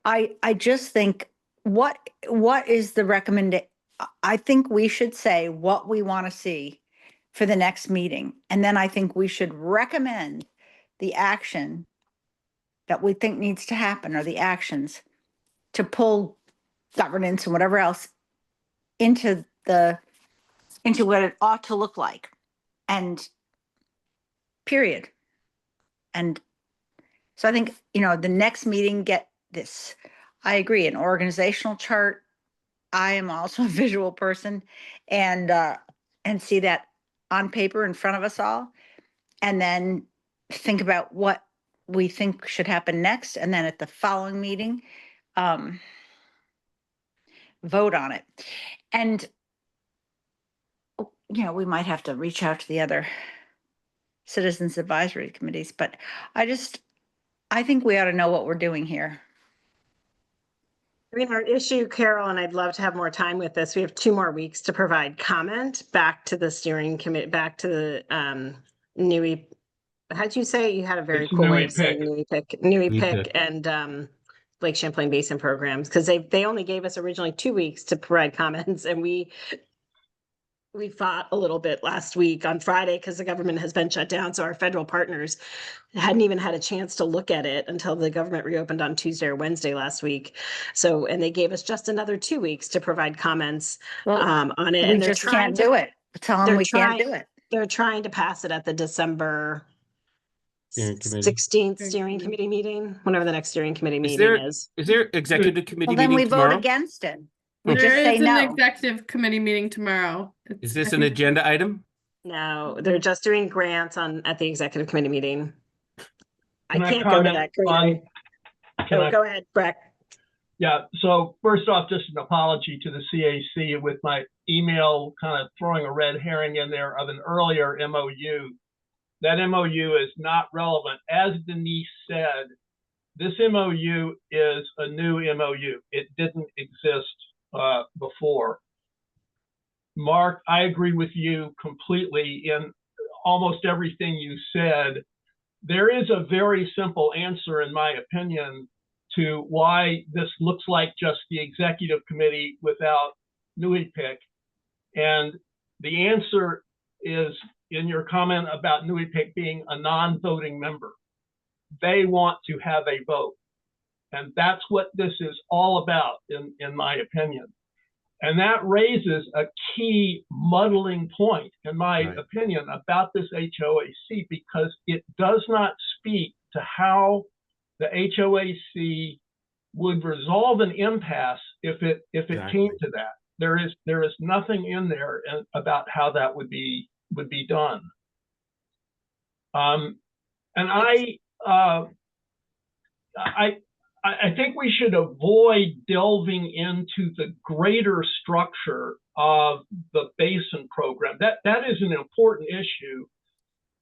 I just think what is the recommendation? I think we should say what we want to see for the next meeting. And then I think we should recommend the action that we think needs to happen, or the actions to pull governance and whatever else into what it ought to look like. And period. And so I think, you know, the next meeting, get this. I agree, an organizational chart. I am also a visual person, and see that on paper in front of us all, and then think about what we think should happen next, and then at the following meeting, vote on it. And you know, we might have to reach out to the other citizens advisory committees, but I think we ought to know what we're doing here. I mean, our issue, Carol, and I'd love to have more time with this. We have 2 more weeks to provide comment back to the steering committee, back to the NUI. How'd you say it? You had a very It's cool way NUI of saying pick. NUI NUI pick pick. and Lake Champlain Basin programs, because they only gave us originally 2 weeks to provide comments, and we fought a little bit last week on Friday because the government has been shut down. So our federal partners hadn't even had a chance to look at it until the government reopened on Tuesday or Wednesday last week. So, and they gave us just another 2 weeks to provide comments on it. We And they're just trying can't to do it. Tell them they're we can't trying do it. they're trying to pass it at the December Steering committee. 16th steering committee meeting, whenever the next steering committee Is meeting there is. executive committee Well, then we meeting vote tomorrow? against it. We There just say is an no. executive committee meeting tomorrow. Is this an agenda item? No, they're just doing grants at the executive committee meeting. Can I can't go to comment that. Great. on- Can I- Go ahead, Breck. Yeah, so first off, just an apology to the CAC with my email kind of throwing a red herring in there of an earlier MOU. That MOU is not relevant. As Denise said, this MOU is a new MOU. It didn't exist before. Mark, I agree with you completely in almost everything you said. There is a very simple answer, in my opinion, to why this looks like just the executive committee without NUIPIC. And the answer is in your comment about NUIPIC being a non-voting member. They want to have a vote. And that's what this is all about, in my opinion. And that raises a key muddling point, in my opinion, about this HOAC, because it does not speak to how the HOAC would resolve an impasse if it came to that. There is nothing in there about how that would be done. And I think we should avoid delving into the greater structure of the basin program. That is an important issue,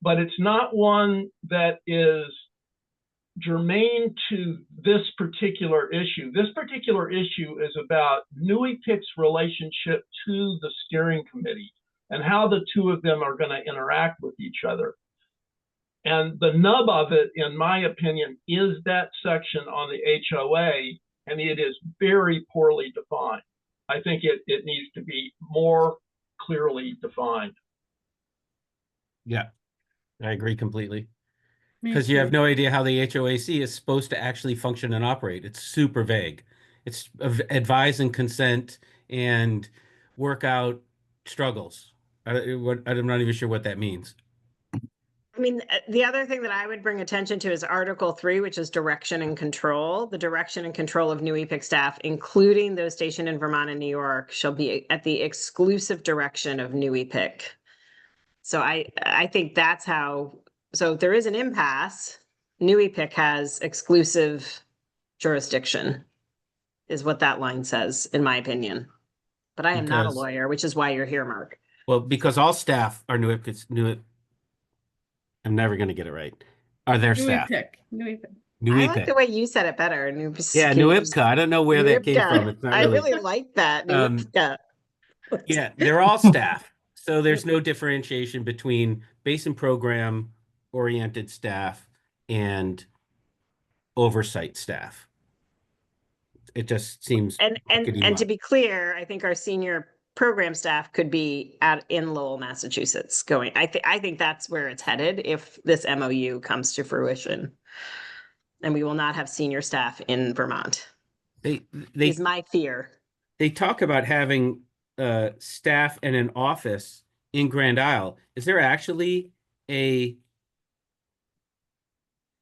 but it's not one that is germane to this particular issue. This particular issue is about NUIPIC's relationship to the steering committee and how the two of them are going to interact with each other. And the nub of it, in my opinion, is that section on the HOA, and it is very poorly defined. I think it needs to be more clearly defined. Yeah, I agree completely. Me Because you have too. no idea how the HOAC is supposed to actually function and operate. It's super vague. It's advise and consent and work out struggles. I'm not even sure what that means. I mean, the other thing that I would bring attention to is Article 3, which is direction and control. The direction and control of NUIPIC staff, including those stationed in Vermont and New York, shall be at the exclusive direction of NUIPIC. So I think that's how, so if there is an impasse, NUIPIC has exclusive jurisdiction, is what that line says, in my opinion. But I am not a Because- lawyer, which is why you're here, Mark. Well, because all staff are NUIPIC. I'm never going to get it right. Are their staff. NUIPIC. New I like the EPIC. way you said it better. New Yeah, New IPCA. I don't know where that came from. It's not I really. really like that. New Um, IPCA. yeah, they're all staff. So there's no differentiation between base and program oriented staff and oversight staff. It just seems And to be clear, I think our senior program staff could be in Lowell, Massachusetts going. I think that's where it's headed if this MOU comes to fruition. And we will not have senior staff in Vermont. they Is they my fear. they talk about having staff and an office in Grand Isle. Is there actually a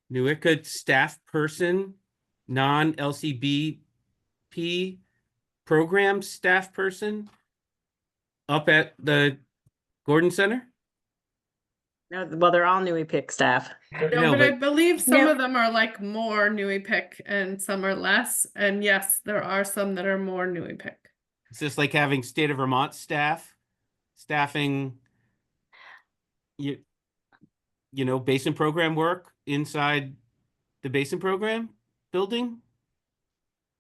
Newica staff person, non-LCBP program staff person up at the Gordon Center? No, well, they're all New Epic staff. I No, know, but I but believe some No. of them are like more Nui Pick and some are less. And yes, there are some that are more Nui Pick. it's just like having state of Vermont staffing you basin program work inside the basin program building,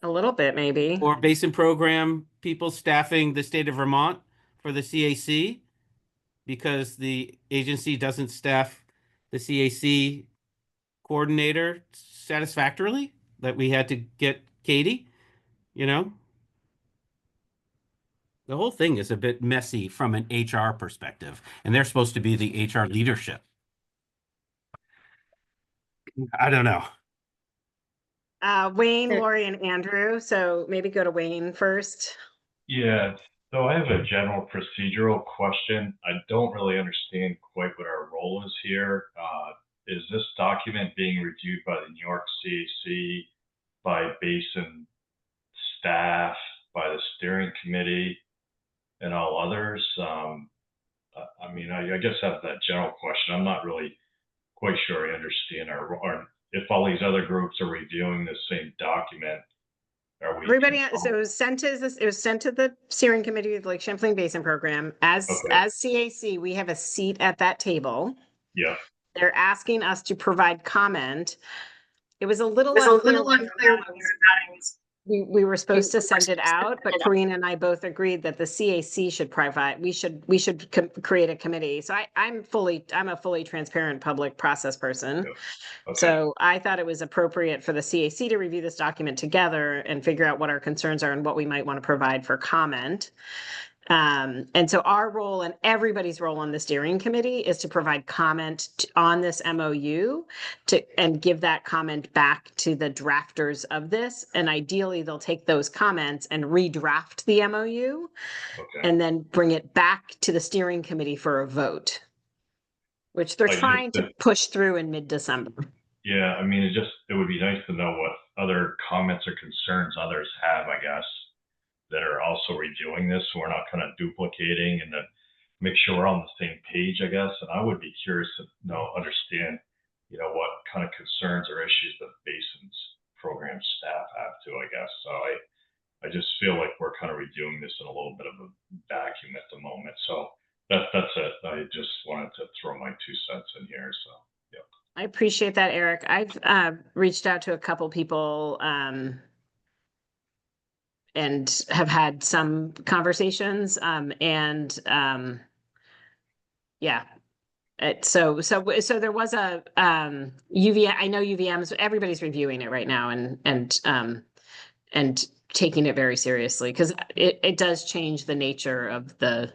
A little bit, maybe. or basin program people staffing the state of Vermont for the CAC because the agency doesn't staff the CAC coordinator satisfactorily, that we had to get Katie, you know? The whole thing is a bit messy from an HR perspective, and they're supposed to be the HR leadership. I don't know. Wayne, Sure. Lori, and Andrew. So maybe go to Wayne first. Yeah, so I have a general procedural question. I don't really understand quite what our role is here. Is this document being reviewed by the New York CAC, by basin staff, by the steering committee, and all others? I mean, I guess that's that general question. I'm not really quite sure I understand if all these other groups are reviewing the same document. Are we? Everybody, so it was sent to the steering committee of the Lake Champlain Basin Program. As Okay. CAC, we have a seat at that table. Yeah. They're asking us to provide comment. It was a little unclear whether or not we were supposed to send it out, but Karina and I both agreed that the CAC should provide, we should create a committee. So I'm a fully transparent public process person. Okay. So I thought it was appropriate for the CAC to review this document together and figure out what our concerns are and what we might want to provide for comment. And so our role and everybody's role on the steering committee is to provide comment on this MOU and give that comment back to the drafters of this. And ideally, they'll take those comments and redraft the MOU Okay. and then bring it back to the steering committee for a vote, which they're trying to push through in mid-December. Yeah, I mean, it would be nice to know what other comments or concerns others have, I guess, that are also reviewing this, so we're not kind of duplicating, and then make sure we're on the same page, I guess. And I would be curious to understand, what kind of concerns or issues the basin's program staff have too, I guess. So I just feel like we're kind of reviewing this in a little bit of a vacuum at the moment. So that's it. I just wanted to throw my 2 cents in here. So yeah. I appreciate that, Eric. I've reached out to a couple people and have had some conversations. Yeah. So there was a UVM. I know UVM's. Everybody's reviewing it right now and taking it very seriously because it does change the nature of the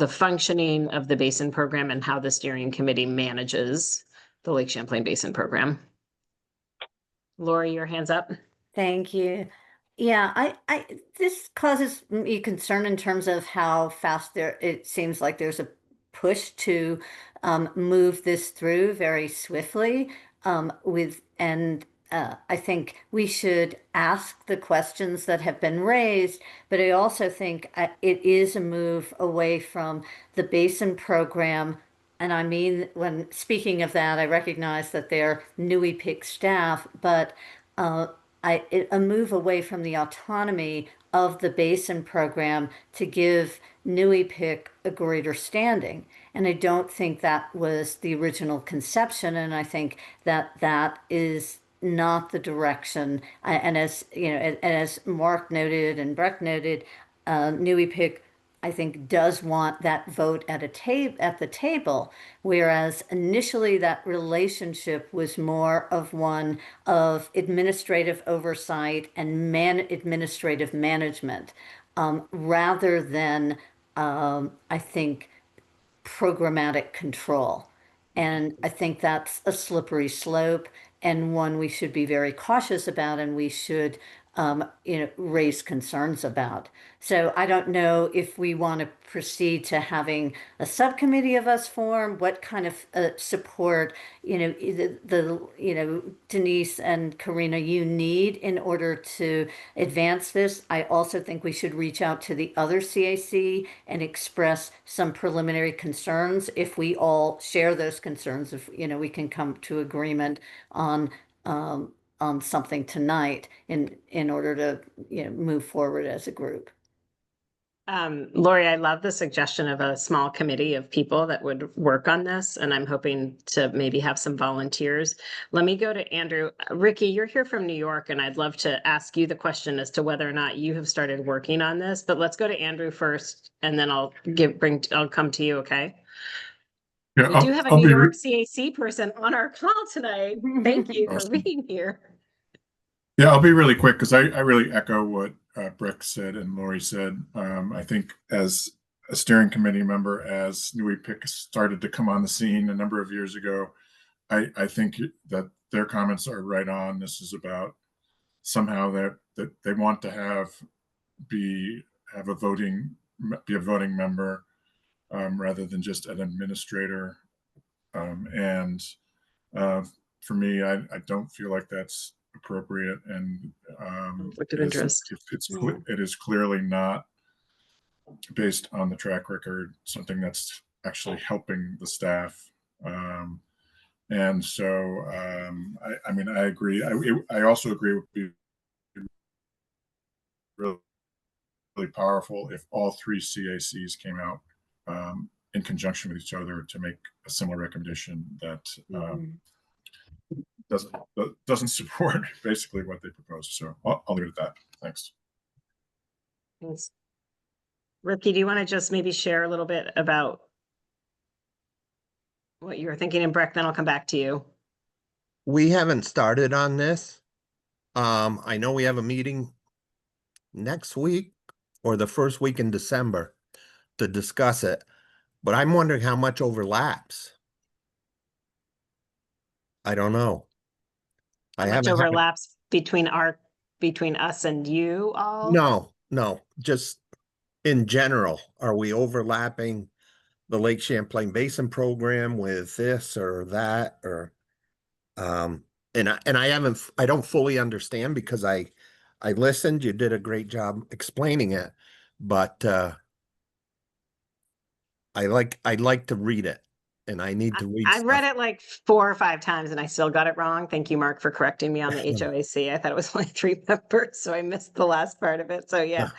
functioning of the basin program and how the steering committee manages the Lake Champlain Basin program. Lori, your hands up. Thank you. Yeah, this causes me concern in terms of how fast it seems like there's a push to move this through very swiftly I think we should ask the questions that have been raised, but I also think it is a move away from the basin program. And I mean, when speaking of that, I recognize that they're Nui Pick staff, but a move away from the autonomy of the basin program to give NUI-PIC a greater standing. And I don't think that was the original conception. And I think that that is not the direction. And as you know, and as Mark noted and Breck noted, NUI-PIC, I think, does want that vote at the table, whereas initially that relationship was more of one of administrative oversight and administrative management, rather than, I think, programmatic control. And I think that's a slippery slope and one we should be very cautious about, and we should, raise concerns about. So I don't know if we want to proceed to having a subcommittee of us form, what kind of support, Denise and Karina, you need in order to advance this. I also think we should reach out to the other CAC and express some preliminary concerns. If we all share those concerns, if, we can come to agreement on something tonight in order to, move forward as a group. Lori, I love the suggestion of a small committee of people that would work on this, and I'm hoping to maybe have some volunteers. Let me go to Andrew. Ricky, you're here from New York, and I'd love to ask you the question as to whether or not you have started working on this, but let's go to Andrew first, and then I'll come to you, okay? Yeah, We do have a New York CAC person on our call tonight. Thank you for being here. Yeah, I'll be really quick because I really echo what Breck said and Lori said. I think as a steering committee member, as NUI-PIC started to come on the scene a number of years ago, I think that their comments are right on. This is about somehow that they want to be a voting member rather than just an administrator. For me, I don't feel like that's appropriate, and it is clearly not based on the track record, something that's actually helping the staff. And so, I agree. I also agree it would be really, really powerful if all three CACs came out in conjunction with each other to make a similar recommendation that doesn't support basically what they propose. So I'll leave it at that. Thanks. Thanks. Ricky, do you want to just maybe share a little bit about what you were thinking in Breck? Then I'll come back to you. We haven't started on this. I know we have a meeting next week or the first week in December to discuss it, but I'm wondering how much overlaps. I don't know. How much overlaps between us and you all? No, just in general. Are we overlapping the Lake Champlain Basin program with this or that, or and I don't fully understand because I listened. You did a great job explaining it, but I'd like to read it. And I need to read. I've read it like 4 or 5 times and I still got it wrong. Thank you, Mark, for correcting me on the HOAC. I thought it was only 3 members, so I missed the last part of it. So yeah,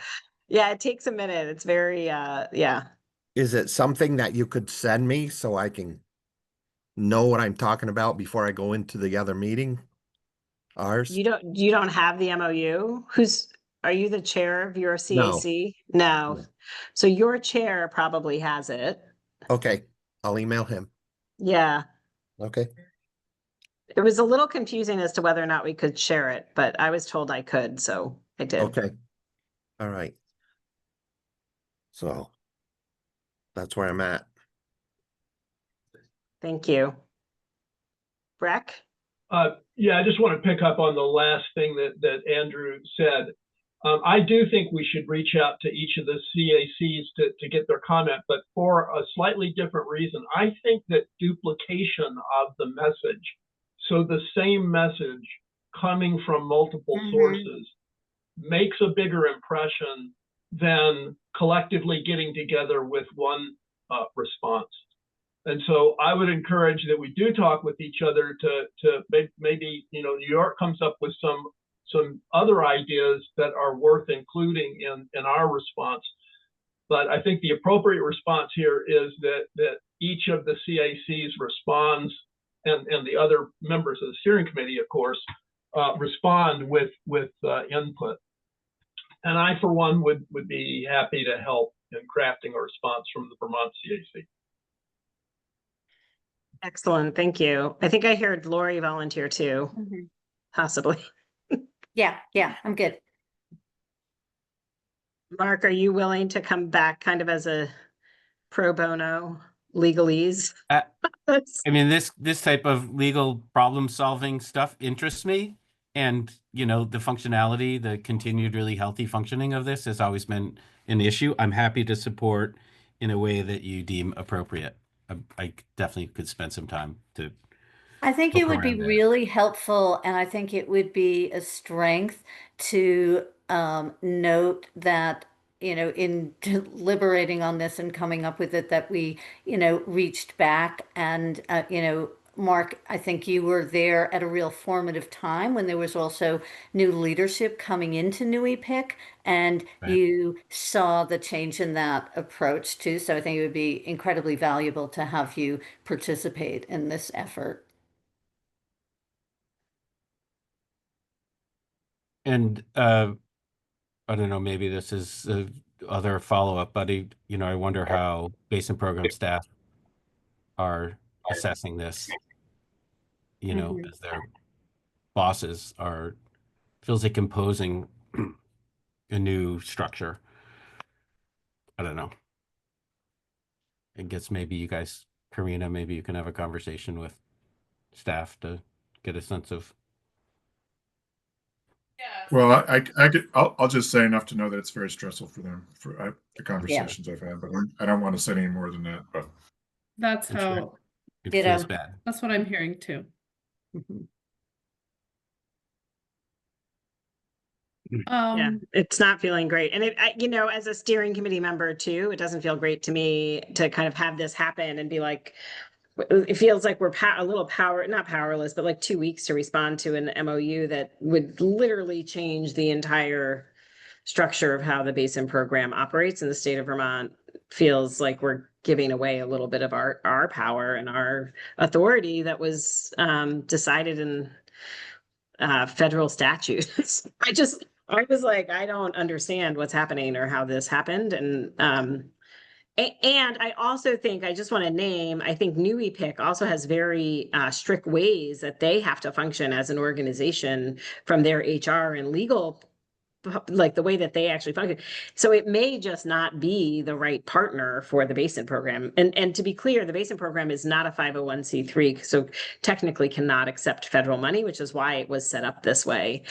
it takes a minute. It's very, yeah. Is it something that you could send me so I can know what I'm talking about before I go into the other meeting? Ours? You don't have the MOU? Are you the chair of your CAC? No. So your chair probably has it. Okay. I'll email him. Yeah. Okay. It was a little confusing as to whether or not we could share it, but I was told I could, so I did. Okay. All right. So that's where I'm at. Thank you. Breck? Yeah, I just want to pick up on the last thing that Andrew said. I do think we should reach out to each of the CACs to get their comment, but for a slightly different reason. I think that duplication of the message, so the same message coming from multiple sources, makes a bigger impression than collectively getting together with one response. And so I would encourage that we do talk with each other to maybe, New York comes up with some some other ideas that are worth including in our response. But I think the appropriate response here is that each of the CACs responds, and the other members of the steering committee, of course, respond with input. And I, for one, would be happy to help in crafting a response from the Vermont CAC. Excellent, thank you. I think I heard Lori volunteer too, Mhm. possibly. Yeah, I'm good. Mark, are you willing to come back kind of as a pro bono legalese? I mean, this type of legal problem solving stuff interests me. And, you know, the functionality, the continued really healthy functioning of this has always been an issue. I'm happy to support in a way that you deem appropriate. I definitely could spend some time to. I think Look it would be around there. really helpful, and I think it would be a strength to note that, in deliberating on this and coming up with it, that we, reached back and, Mark, I think you were there at a real formative time when there was also new leadership coming into New EPIC, and Right. you saw the change in that approach too. So I think it would be incredibly valuable to have you participate in this effort. And I don't know, maybe this is other follow-up, but I wonder how Basin program staff are assessing this, Mhm. as their bosses feels like imposing a new structure. I don't know. I guess maybe you guys, Karina, maybe you can have a conversation with staff to get a sense of. Well, I'll just say enough to know that it's very stressful for them for the conversations I've had, but I don't want to say any more than that. But That's I'm sure how, it Ditto. feels bad. that's what I'm hearing too. Mhm. Yeah, Um, it's not feeling great. And as a steering committee member too, it doesn't feel great to me to kind of have this happen and be like, it feels like we're a little not powerless, but like 2 weeks to respond to an MOU that would literally change the entire structure of how the Basin program operates in the state of Vermont. Feels like we're giving away a little bit of our power and our authority that was decided in federal statutes. I was like, I don't understand what's happening or how this happened. And I also think, I just want to name, I think New EPIC also has very strict ways that they have to function as an organization from their HR and legal, like the way that they actually function. So it may just not be the right partner for the Basin program. And to be clear, the Basin program is not a 501c3, so technically cannot accept federal money, which is why it was set up this way.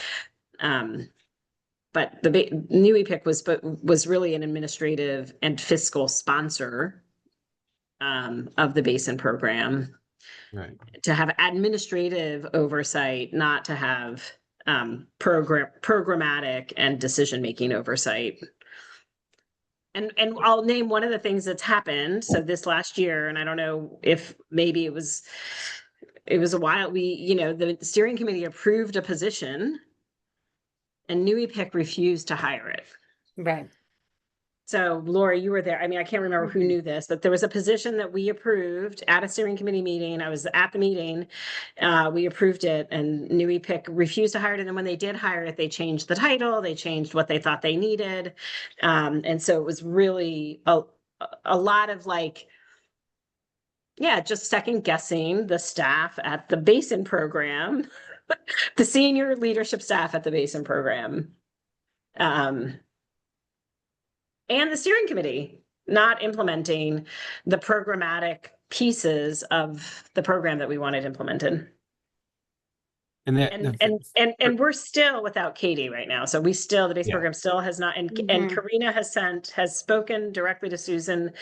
But the New EPIC was really an administrative and fiscal sponsor of the Basin program, Right. to have administrative oversight, not to have programmatic and decision-making oversight. And I'll name one of the things that's happened. So this last year, and I don't know if maybe it was a while, the steering committee approved a position and New EPIC refused to hire it. Right. So Lori, you were there. I mean, I can't remember who knew this, but there was a position that we approved at a steering committee meeting. I was at the meeting. We approved it and New EPIC refused to hire it. And then when they did hire it, they changed the title, they changed what they thought they needed. And so it was really a lot of just second guessing the staff at the Basin program, the senior leadership staff at the Basin program. And the steering committee not implementing the programmatic pieces of the program that we wanted implemented. And we're still without Katie right now. So the base program still has not, and Karina has spoken directly to Susan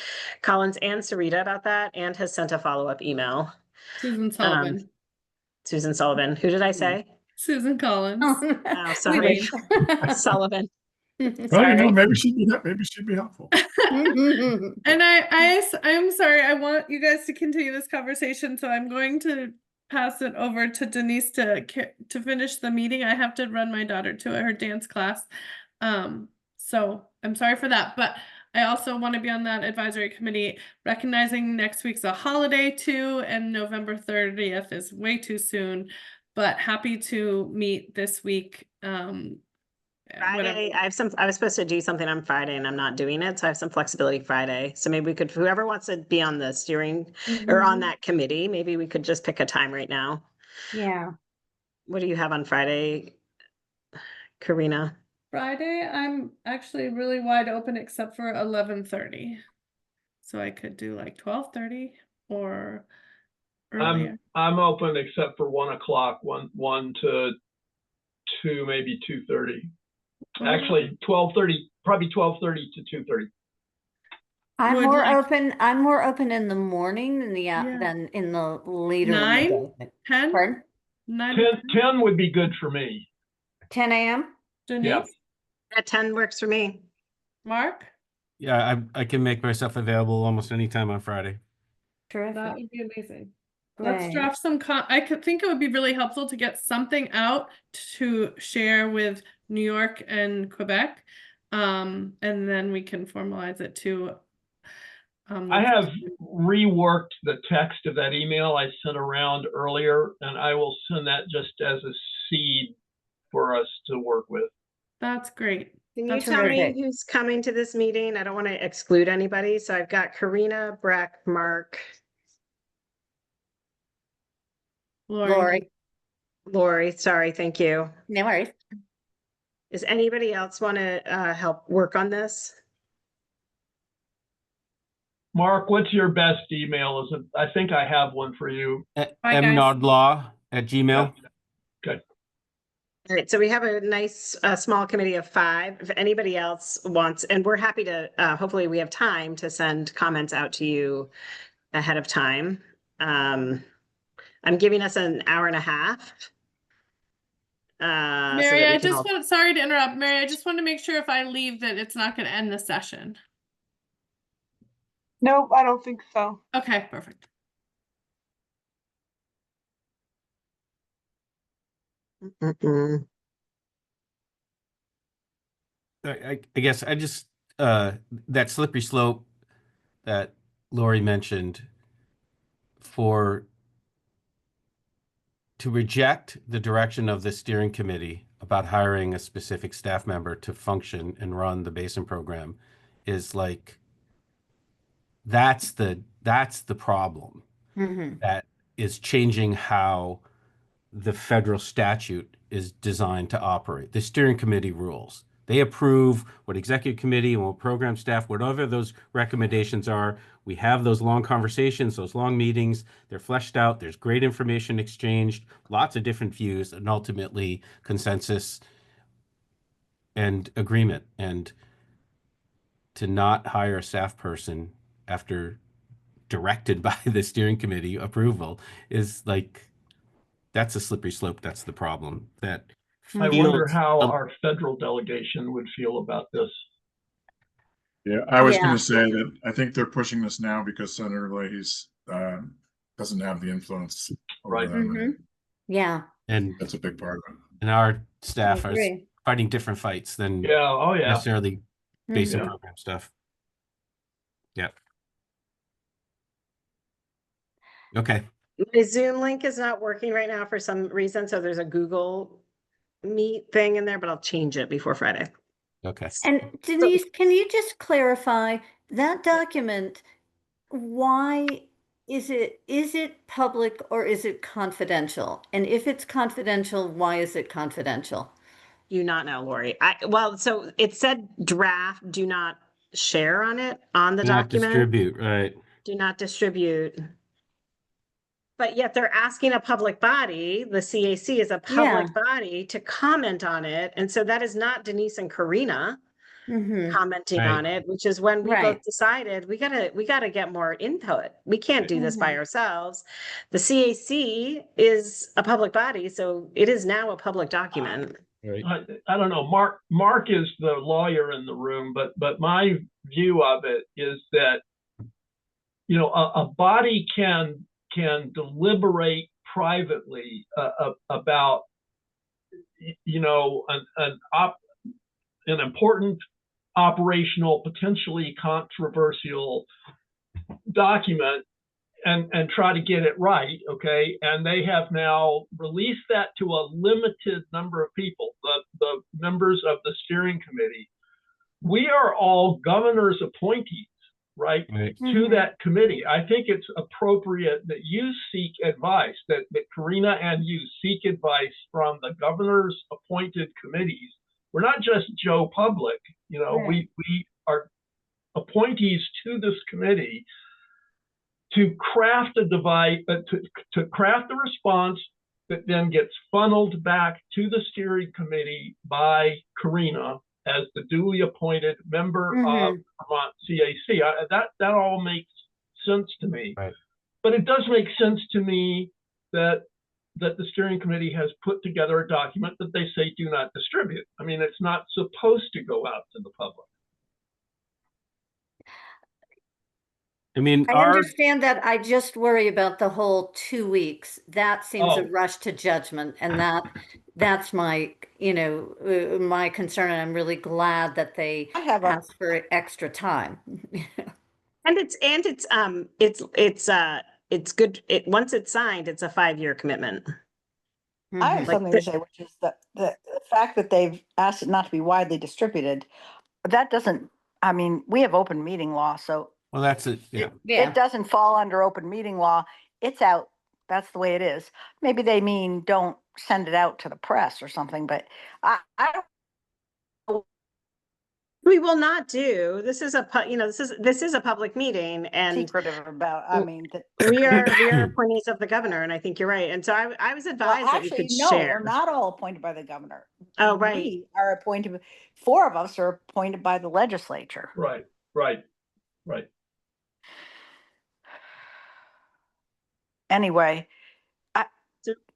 Collins and Sarita about that, and has sent a follow-up email. Susan Sullivan. Susan Sullivan. Who did I say? Susan Collins. Oh, sorry. Sullivan. Well, maybe she'd be helpful. And I'm sorry, I want you guys to continue this conversation, so I'm going to pass it over to Denise to finish the meeting. I have to run my daughter to her dance class. So I'm sorry for that, but I also want to be on that advisory committee, recognizing next week's a holiday too, and November 30th is way too soon, but happy to meet this week. Whatever. Friday, I was supposed to do something on Friday and I'm not doing it, so I have some flexibility Friday. So maybe we could, whoever wants to be on the steering or on Mhm. that committee, maybe we could just pick a time right now. Yeah. What do you have on Friday, Karina? Friday, I'm actually really wide open except for 11:30. So I could do like 12:30 or earlier. I'm open except for 1 o'clock, 1 to 2, maybe 2:30. Actually, 12:30, probably 12:30 to 2:30. I'm Would more like- open. I'm more open in the morning than Yeah. than in the later in the 9, day. 10, Pardon? 9, 10 would be good for me. 10 a.m. Denise, At 10 works for me. Mark, Yeah, I can make myself available almost any time on Friday. Terrific. that would be amazing. Let's Great. draft some I could think it would be really helpful to get something out to share with New York and Quebec. And then we can formalize it to I have reworked the text of that email I sent around earlier, and I will send that just as a seed for us to work with. That's great. Can you That's tell me terrific. who's coming to this meeting? I don't want to exclude anybody. So I've got Karina, Breck, Mark, Lori. Lori. Sorry, thank you. No worries. Does anybody else want to help work on this? Mark, what's your best email? I think I have one for you. Bye, guys. mnodlaw@gmail. Good. All right, so we have a nice small committee of 5. If anybody else wants, and we're happy to, hopefully we have time to send comments out to you ahead of time. I'm giving us an hour and a half. Mary, I just want, sorry to interrupt, Mary, I just want to make sure if I leave that it's not going to end the session. Nope, I don't think so. Okay, perfect. I guess I just that slippery slope that Lori mentioned to reject the direction of the steering committee about hiring a specific staff member to function and run the Basin program is like that's the problem Mm-hmm. that is changing how the federal statute is designed to operate. The steering committee rules. They approve what executive committee and what program staff, whatever those recommendations are. We have those long conversations, those long meetings. They're fleshed out. There's great information exchanged, lots of different views, and ultimately consensus and agreement. And to not hire a staff person after directed by the steering committee approval is like, that's a slippery slope. That's the problem. That I wonder feels how our federal delegation would feel about this. Yeah, I was Yeah. going to say that I think they're pushing this now because Senator Leahy's doesn't have the influence over Right. them. Mhm. Yeah. and That's a big part of it. and our staff are agree. fighting different fights than Yeah, oh yeah. necessarily basic Yeah. program stuff. Yeah. Okay. My Zoom link is not working right now for some reason, so there's a Google Meet thing in there, but I'll change it before Friday. Okay. And Denise, can you just clarify that document? Why is it public or is it confidential? And if it's confidential, why is it confidential? Do not know, Lori. Well, so it said draft, do not share on it on the Not document. distribute, right? Do not distribute. But yet they're asking a public body, the CAC is a public body, to comment on it. And so that is not Denise and Karina Mm-hmm. commenting Right. on it, which is when we Right. both decided we gotta get more input. We can't do this by Mhm. ourselves. The CAC is a public body, so it is now a public document. Right. I don't know. Mark is the lawyer in the room, but my view of it is that, you know, a body can deliberate privately about, you know, an important operational, potentially controversial document and try to get it right, okay? And they have now released that to a limited number of people, the members of the steering committee. We are all governor's appointees, right, to that committee. I think it's appropriate that you seek advice, that Karina and you seek advice from the governor's appointed committees. We're not just Joe Public, you know, we are appointees to this committee to craft a device, to craft a response that then gets funneled back to the steering committee by Karina as the duly appointed member of Vermont CAC. That all makes sense to me. Right. But it does make sense to me that the steering committee has put together a document that they say do not distribute. I mean, it's not supposed to go out to the public. I mean, I understand that. I just worry about the whole 2 weeks. That seems a Oh. rush to judgment, and that's my, you know, my concern. And I'm really glad that they I have a- asked for extra time. And it's good. Once it's signed, it's a 5-year commitment. I have Mhm. something to say, which is that the fact that they've asked it not to be widely distributed, that doesn't, I mean, we have open meeting law, so well, that's it. Yeah. it doesn't fall under open meeting law. It's out. That's the way it is. Maybe they mean don't send it out to the press or something, but I don't. We will not do. This is this is a public meeting, and Secretive about, I mean, we are appointees of the governor, and I think you're right. And so I was advised that we actually, could no, share. we're not all appointed by the governor. Oh, right. We are appointed, 4 of us are appointed by the legislature. Right. Anyway,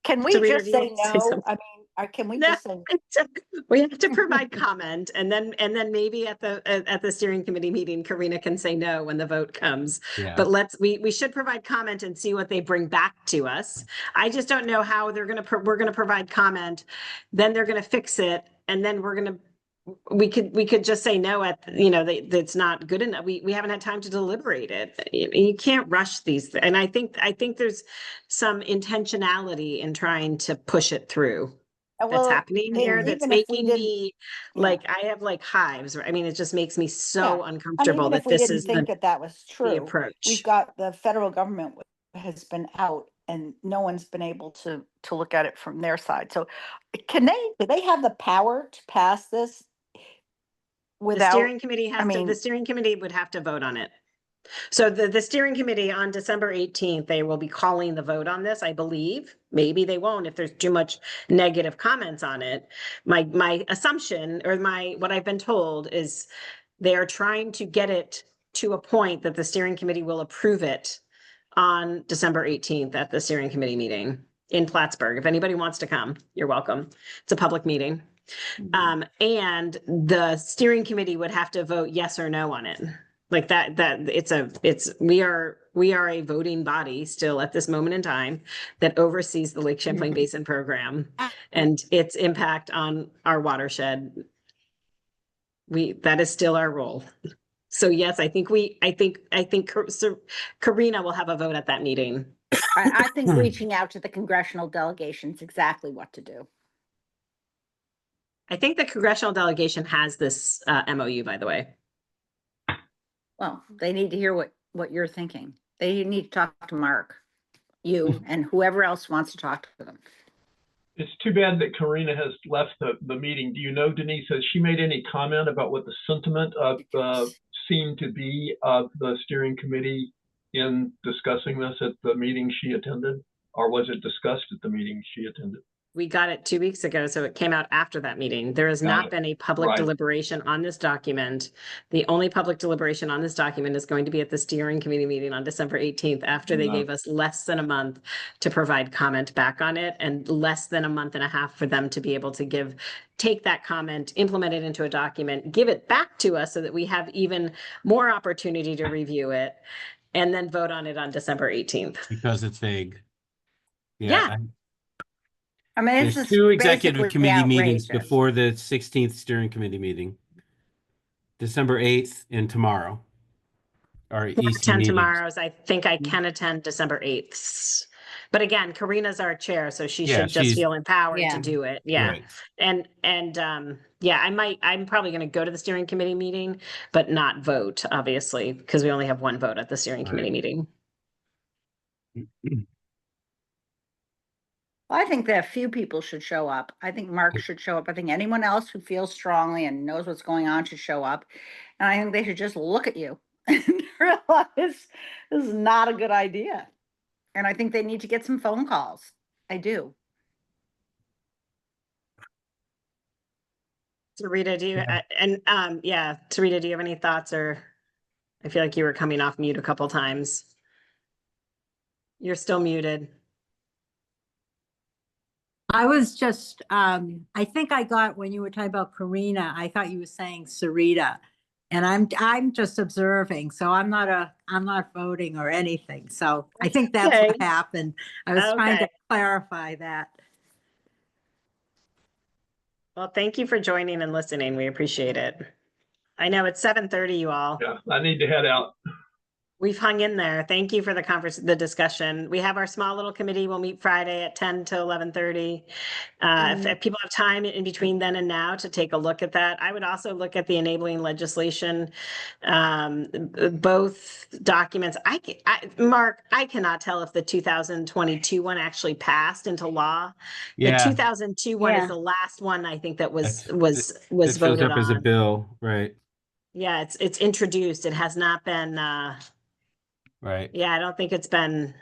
can we Rita, just do you say want to say no? something? I mean, can we No, just say? we have to provide comment, and then maybe at the steering committee meeting, Karina can say no when the vote comes. Yeah. But we should provide comment and see what they bring back to us. I just don't know how we're gonna provide comment, then they're gonna fix it, and then we could just say no that's not good enough. We haven't had time to deliberate it. You can't rush these. And I think there's some intentionality in trying to push it through. That's happening here. That's making me like, I have like hives. I mean, it just makes me so uncomfortable that this is that was true. the approach. We've got the federal government has been out and no one's been able to look at it from their side. So do they have the power to pass this without? The steering committee the steering committee would have to vote on it. So the steering committee on December 18th, they will be calling the vote on this, I believe. Maybe they won't if there's too much negative comments on it. My assumption, or what I've been told, is they are trying to get it to a point that the steering committee will approve it on December 18th at the steering committee meeting in Plattsburgh. If anybody wants to come, you're welcome. It's a public meeting. And the steering committee would have to vote yes or no on it. Like we are a voting body still at this moment in time that oversees the Lake Champlain Basin program and its impact on our watershed. That is still our role. So yes, I think Karina will have a vote at that meeting. I think reaching out to the congressional delegation is exactly what to do. I think the congressional delegation has this MOU, by the way. Well, they need to hear what you're thinking. They need to talk to Mark, you, and whoever else wants to talk to them. It's too bad that Karina has left the meeting. Do you know, Denise, has she made any comment about what the sentiment of seemed to be of the steering committee in discussing this at the meeting she attended? Or was it discussed at the meeting she attended? We got it 2 weeks ago, so it came out after that meeting. There has not been a public deliberation on this document. The only public deliberation on this document is going to be at the steering committee meeting on December 18th, after they gave us less than a month to provide comment back on it, and less than a month and a half for them to be able to take that comment, implement it into a document, give it back to us so that we have even more opportunity to review it, and then vote on it on December 18th. Because it's vague. Yeah. I mean, it's There's just two executive basically committee meetings outrageous. before the 16th steering committee meeting. December 8th and tomorrow are EC Attend meetings. tomorrow's. I think I can attend December 8th. But again, Karina's our chair, so she Yeah, should just she's- feel empowered Yeah. to do it. Yeah. Right. And yeah, I'm probably going to go to the steering committee meeting, but not vote, obviously, because we only have one vote at the steering Right. committee meeting. I think that few people should show up. I think Mark should show up. I think anyone else who feels strongly and knows what's going on should show up. And I think they should just look at you and realize this is not a good idea. And I think they need to get some phone calls. I do. Sarita, do you, Yeah. yeah, Sarita, do you have any thoughts, or I feel like you were coming off mute a couple times. You're still muted. I was just, I think I got when you were talking about Karina, I thought you were saying Sarita. And I'm just observing, so I'm not voting or anything. So I think that's what Okay. happened. I was trying to Okay. clarify that. Well, thank you for joining and listening. We appreciate it. I know it's 7:30, you all. Yeah, I need to head out. We've hung in there. Thank you for the discussion. We have our small little committee. We'll meet Friday at 10 to 11:30. If people have time in between then and now to take a look at that, I would also look at the enabling legislation. Both documents. Mark, I cannot tell if the 2022 one actually passed into law. Yeah. The 2002 one is Yeah. the last one I think that was That shows voted up as a on. bill, right? Yeah, it's introduced. It has not been. Right. Yeah, I don't think it's been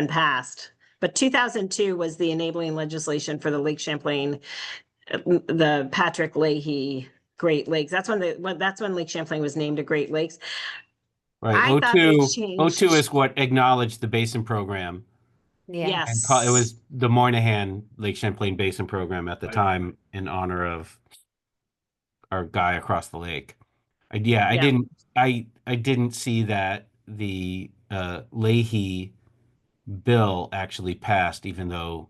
passed. But 2002 was the enabling legislation for the Lake Champlain, the Patrick Leahy Great Lakes. That's when Lake Champlain was named a Great Lakes. Right. I thought they 02, changed. 02 is what acknowledged the basin program. Yeah. And Yes. it was the Moynihan Lake Champlain Basin Program at the time in honor of our guy across the lake. I Yeah. didn't see that the Leahy bill actually passed, even though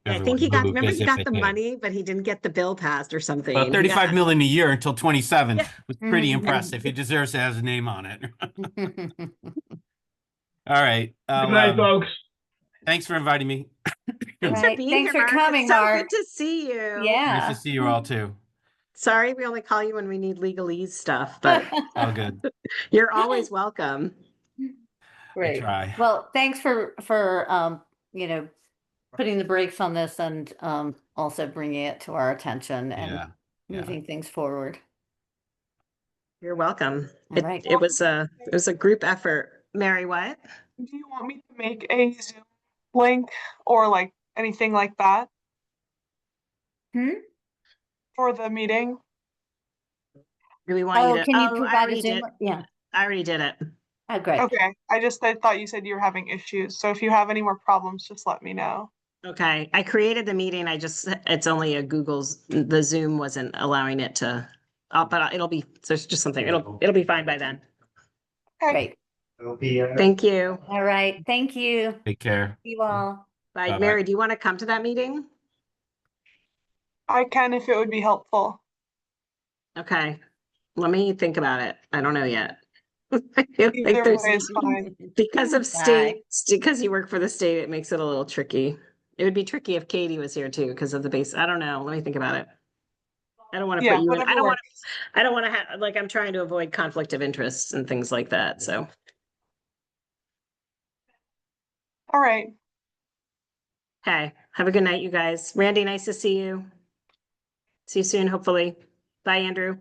I everyone think moved remember as he if got it the did. money, but he didn't get the bill passed or something. Well, 35 Yeah. million a year until 27 Yeah. was pretty Mhm. impressive. He deserves to have his name on it. All right. Good night, folks. Thanks for inviting me. Thanks Right. for being Thanks here, for Mark. coming, It's so Mark. good to see you. Nice Yeah. to see you all too. Sorry, we only call you when we need legalese stuff, but All good. you're always welcome. Great. try. Well, thanks for putting the brakes on this and also bringing it to our attention and Yeah. moving things forward. You're welcome. All right. It was a group effort. Mary, what? Do you want me to make a Zoom link or like anything like that? For the meeting? Do we want Oh, you to? can you I provide a already Zoom? did. Yeah. I already did it. Oh, great. Okay, I thought you said you were having issues. So if you have any more problems, just let me know. Okay, I created the meeting. It's only a Google's. The Zoom wasn't allowing it to. But it'll be. There's just something. It'll be fine by then. Okay. Great. Thank you. All right. Thank you. Take care. You all. Bye, Bye-bye. Mary. Do you want to come to that meeting? I can if it would be helpful. Okay, let me think about it. I don't know yet. I feel like Either there's way is fine. because of Bye. because you work for the state, it makes it a little tricky. It would be tricky if Katie was here too, because of the base. I don't know. Let me think about it. I don't want to Yeah, put you in. whatever I don't want to have like I'm trying to avoid conflict of interests and things like that. So All right. okay, have a good night, you guys. Randy, nice to see you. See you soon, hopefully. Bye, Andrew.